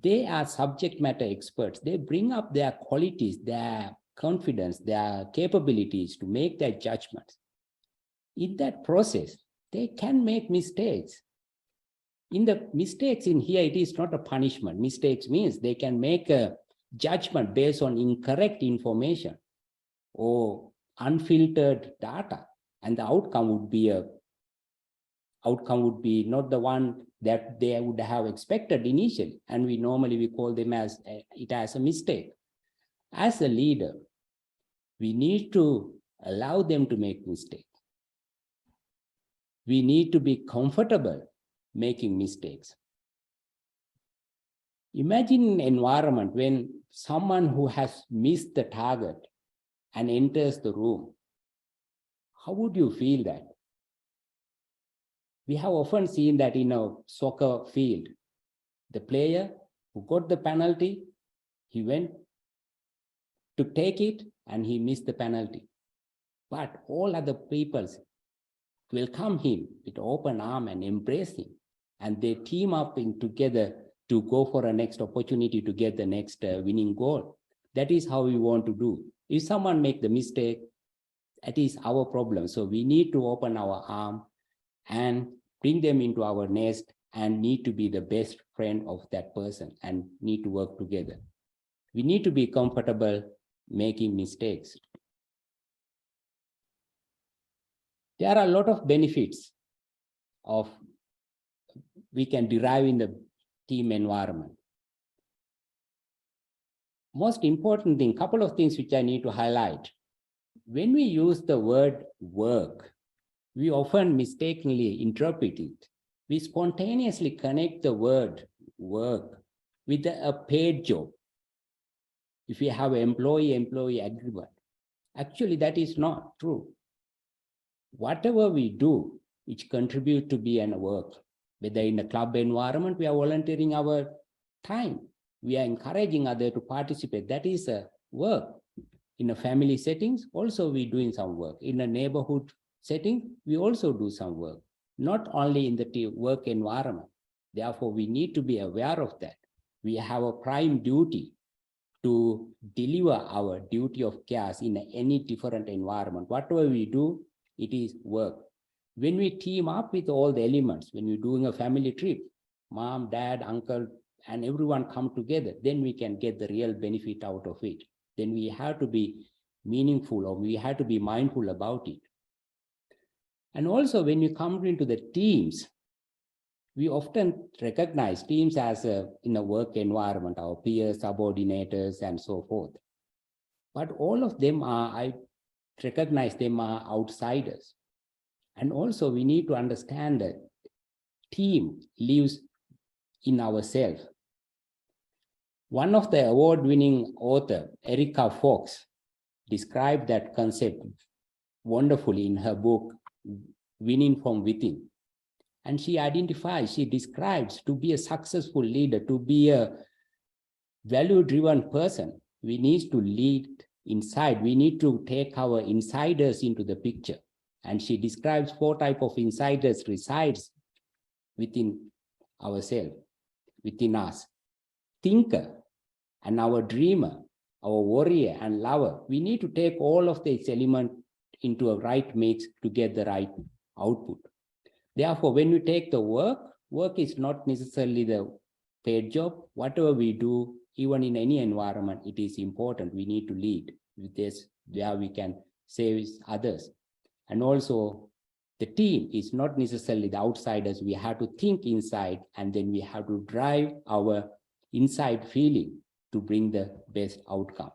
They are subject matter experts. They bring up their qualities, their confidence, their capabilities to make their judgments. In that process, they can make mistakes. In the mistakes in here, it is not a punishment. Mistakes means they can make a judgment based on incorrect information or unfiltered data, and the outcome would be not the one that they would have expected initially, and we normally call them as a mistake. As a leader, we need to allow them to make mistakes. We need to be comfortable making mistakes. Imagine an environment when someone who has missed the target and enters the room. How would you feel that? We have often seen that in a soccer field. The player who got the penalty, he went to take it and he missed the penalty. But all other people welcome him with open arm and embrace him. And they team up together to go for a next opportunity to get the next winning goal. That is how we want to do. If someone makes the mistake, that is our problem. So we need to open our arm and bring them into our nest and need to be the best friend of that person and need to work together. We need to be comfortable making mistakes. There are a lot of benefits we can derive in the team environment. most important thing, couple of things which I need to highlight. When we use the word work, we often mistakenly interpret it. We spontaneously connect the word work with a paid job. If we have employee-employee agreement, actually that is not true. Whatever we do, which contribute to be an work, whether in a club environment, we are volunteering our time. We are encouraging others to participate. That is a work. In a family settings, also we doing some work. In a neighborhood setting, we also do some work, not only in the work environment. Therefore, we need to be aware of that. We have a prime duty to deliver our duty of care in any different environment. Whatever we do, it is work. When we team up with all the elements, when we're doing a family trip, mom, dad, uncle, and everyone come together, then we can get the real benefit out of it. Then we have to be meaningful, or we have to be mindful about it. And also when you come into the teams, we often recognize teams as in a work environment, our peers, subordinators, and so forth. But all of them are, I recognize them are outsiders. And also we need to understand that team lives in ourselves. One of the award-winning author, Erica Fox, described that concept wonderfully in her book, Winning from Within. And she describes to be a successful leader, to be a value-driven person, we need to lead inside. We need to take our insiders into the picture. And she describes 4 types of insiders resides within ourselves, within us. Thinker and our dreamer, our warrior and lover. We need to take all of these elements into a right mix to get the right output. Therefore, when we take the work is not necessarily the paid job. Whatever we do, even in any environment, it is important. We need to lead with this, where we can save others. And also, the team is not necessarily the outsiders. We have to think inside, and then we have to drive our inside feeling to bring the best outcome.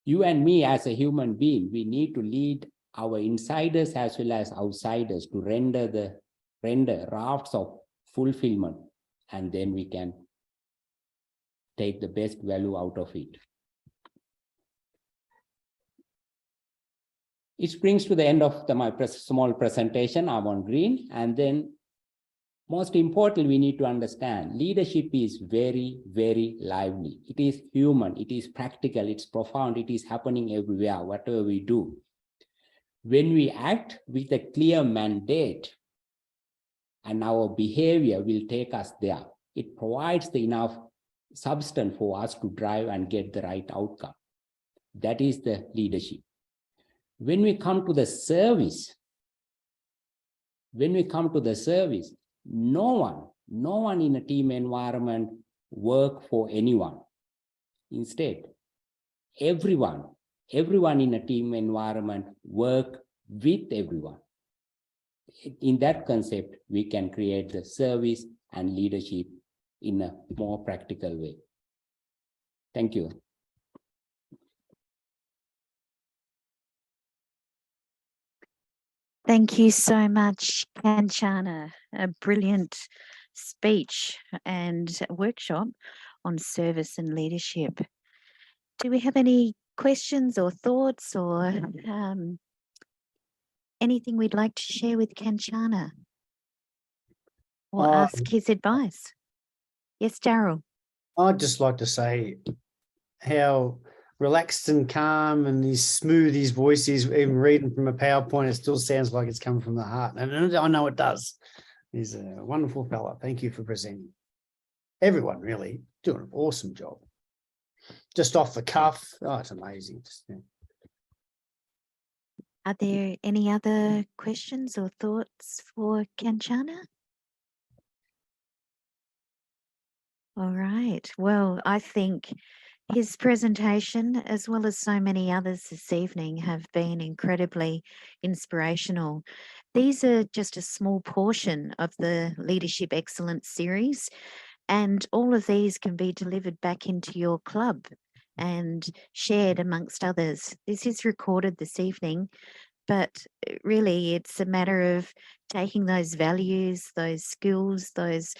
You and me as a human being, we need to lead our insiders as well as outsiders to render rafts of fulfillment, and then we can take the best value out of it. It brings to the end of my small presentation. I'm on green, and then most importantly, we need to understand leadership is very, very lively. It is human, it is practical, it's profound, it is happening everywhere, whatever we do. When we act with a clear mandate, and our behavior will take us there, it provides the enough substance for us to drive and get the right outcome. That is the leadership. When we come to the service, no one in a team environment work for anyone. Instead, everyone in a team environment work with everyone. In that concept, we can create the service and leadership in a more practical way. Thank you. Thank you so much, Kanchana. A brilliant speech and workshop on service and leadership. Do we have any questions or thoughts or anything we'd like to share with Kanchana or ask his advice? Yes, Daryl. I'd just like to say how relaxed and calm and he's smooth his voice is. Even reading from a PowerPoint, it still sounds like it's coming from the heart. And I know it does. He's a wonderful fella. Thank you for presenting. Everyone really doing an awesome job. Just off the cuff. Oh, it's amazing. Are there any other questions or thoughts for Kanchana? All right. Well, I think his presentation, as well as so many others this evening, have been incredibly inspirational. These are just a small portion of the Leadership Excellence series. And all of these can be delivered back into your club and shared amongst others. This is recorded this evening, but really it's a matter of taking those values, those skills, those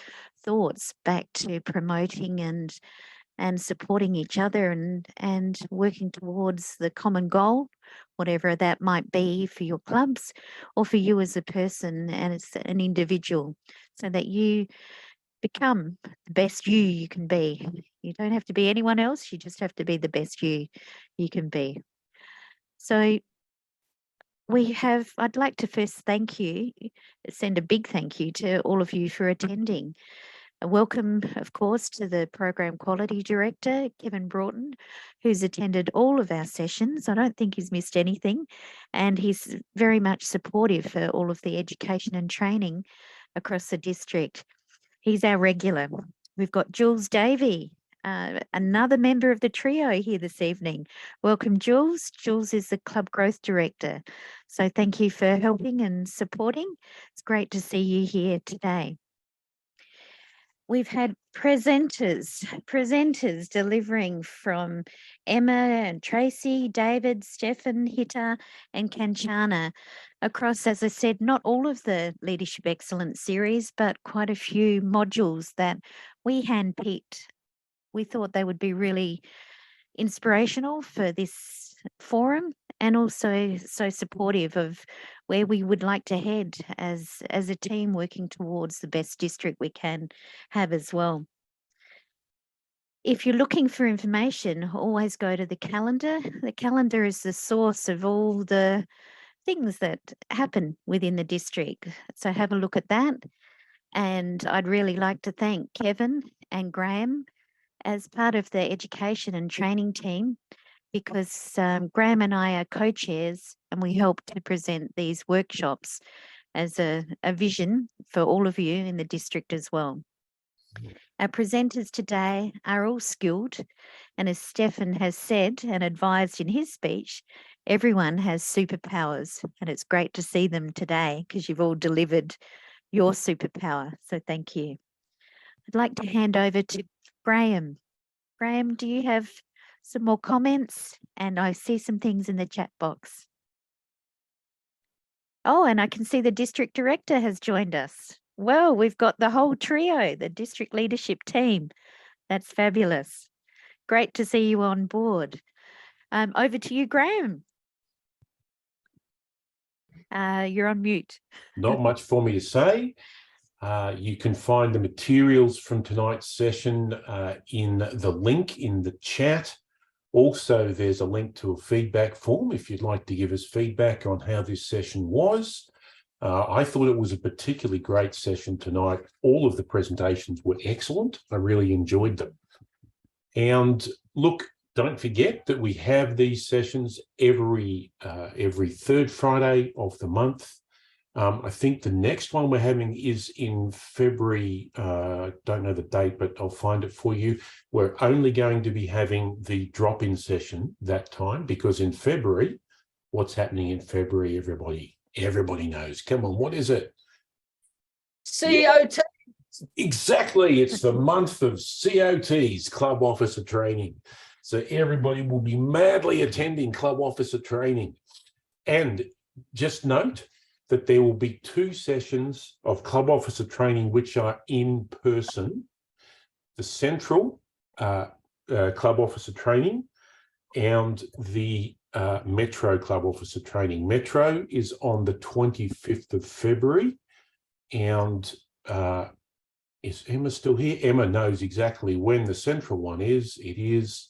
thoughts back to promoting and supporting each other and working towards the common goal, whatever that might be for your clubs or for you as a person and as an individual, so that you become the best you can be. You don't have to be anyone else, you just have to be the best you can be. So I'd like to first send a big thank you to all of you for attending. A welcome, of course, to the Program Quality Director, Kevin Broughton, who's attended all of our sessions. I don't think he's missed anything, and he's very much supportive for all of the education and training across the district. He's our regular. We've got Jules Davey, another member of the trio here this evening. Welcome, Jules. Jules is the Club Growth Director. So thank you for helping and supporting. It's great to see you here today. We've had presenters delivering from Emma and Tracy, David, Stephan, Hita and Kanchana across, as I said, not all of the Leadership Excellence series, but quite a few modules that we handpicked. We thought they would be really inspirational for this forum and also so supportive of where we would like to head as a team working towards the best district we can have as well. If you're looking for information, always go to the calendar. The calendar is the source of all the things that happen within the district. So have a look at that. And I'd really like to thank Kevin and Graham as part of the education and training team, because Graham and I are co-chairs and we help to present these workshops as a vision for all of you in the district as well. Our presenters today are all skilled, and as Stephan has said and advised in his speech, everyone has superpowers, and it's great to see them today because you've all delivered your superpower. So thank you. I'd like to hand over to Graham. Graham, do you have some more comments? And I see some things in the chat box. Oh, and I can see the district director has joined us. Well, we've got the whole trio, the district leadership team. That's fabulous. Great to see you on board. Over to you, Graham. You're on mute. Not much for me to say. You can find the materials from tonight's session in the link in the chat. Also, there's a link to a feedback form if you'd like to give us feedback on how this session was. I thought it was a particularly great session tonight. All of the presentations were excellent. I really enjoyed them. And look, don't forget that we have these sessions every third Friday of the month. I think the next one we're having is in February. Don't know the date, but I'll find it for you. We're only going to be having the drop-in session that time, because in February, what's happening in February, everybody knows. Come on, what is it? COT. Exactly. It's the month of COTs, Club Officer Training. So everybody will be madly attending Club Officer Training. And just note that there will be 2 sessions of Club Officer Training which are in person. The Central Club Officer Training and the Metro Club Officer Training. Metro is on the 25th of February. And is Emma still here? Emma knows exactly when the Central one is. It is,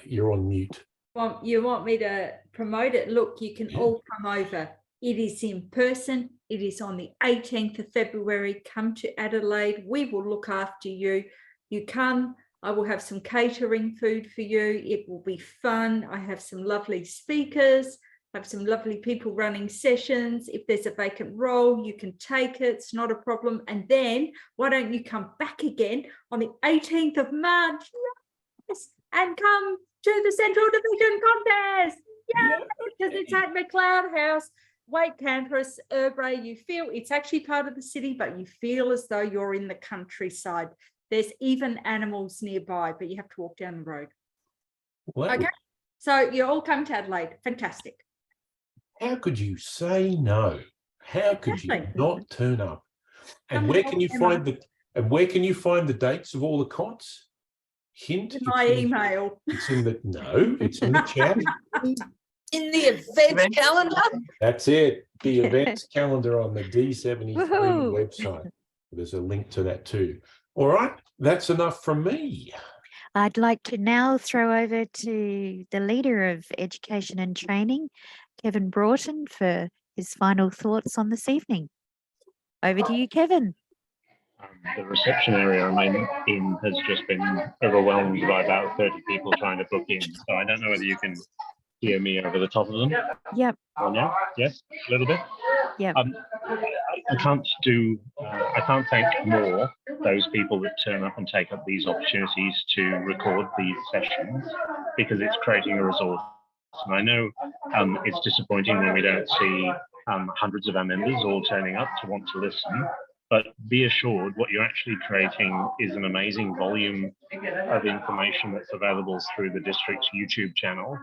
you're on mute. Well, you want me to promote it? Look, you can all come over. It is in person. It is on the 18th of February. Come to Adelaide. We will look after you. You come. I will have some catering food for you. It will be fun. I have some lovely speakers. I have some lovely people running sessions. If there's a vacant role, you can take it. It's not a problem. And then why don't you come back again on the 18th of March? Yes, and come to the Central Division contest. Yeah, because it's at McLeod House. Wake Campus, Urbray, you feel it's actually part of the city, but you feel as though you're in the countryside. There's even animals nearby, but you have to walk down the road. Well, Okay, so you all come to Adelaide. Fantastic. how could you say no? How could you Exactly. not turn up? And Come where on, can you Emma. find the dates of all the COTs? Hint. In my email. It's in the it's in the chat. In the events calendar. That's it. The events calendar on the D73 Woohoo. website. There's a link to that too. All right, that's enough from me. I'd like to now throw over to the leader of education and training, Kevin Broughton, for his final thoughts on this evening. Over to you, Kevin. The reception area I'm in has just been overwhelmed by about 30 people trying to book in. So I don't know whether you can hear me over the top of them. Yep. Or now? Yes, a little bit. Yep. I can't thank more those people that turn up and take up these opportunities to record these sessions, because it's creating a resource. And I know it's disappointing when we don't see hundreds of our members all turning up to want to listen, but be assured what you're actually creating is an amazing volume of information that's available through the district's YouTube channel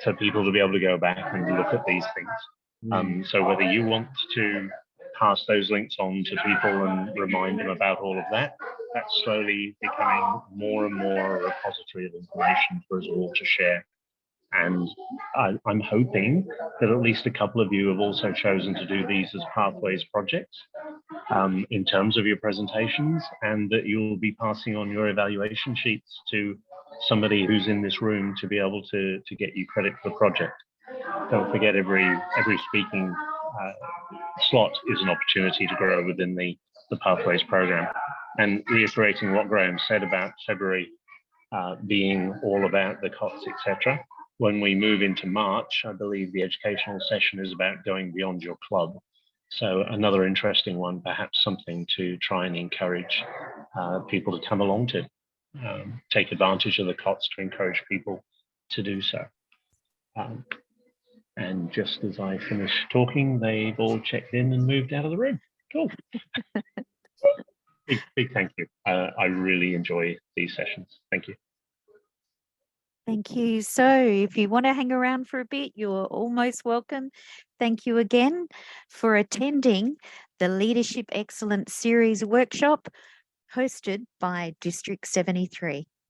for people to be able to go back and look at these things. So whether you want to pass those links on to people and remind them about all of that, that's slowly becoming more and more a repository of information for us all to share. And I'm hoping that at least a couple of you have also chosen to do these as pathways projects in terms of your presentations, and that you'll be passing on your evaluation sheets to somebody who's in this room to be able to get you credit for the project. Don't forget, every speaking slot is an opportunity to grow within the Pathways program. And reiterating what Graham said about February being all about the COTS, etc. When we move into March, I believe the educational session is about going beyond your club. So another interesting one, perhaps something to try and encourage people to come along to. Take advantage of the COTS to encourage people to do so. And just as I finished talking, they've all checked in and moved out of the room. Cool. Big thank you. I really enjoy these sessions. Thank you. Thank you. So if you want to hang around for a bit, you're almost welcome. Thank you again for attending the Leadership Excellence Series workshop hosted by District 73.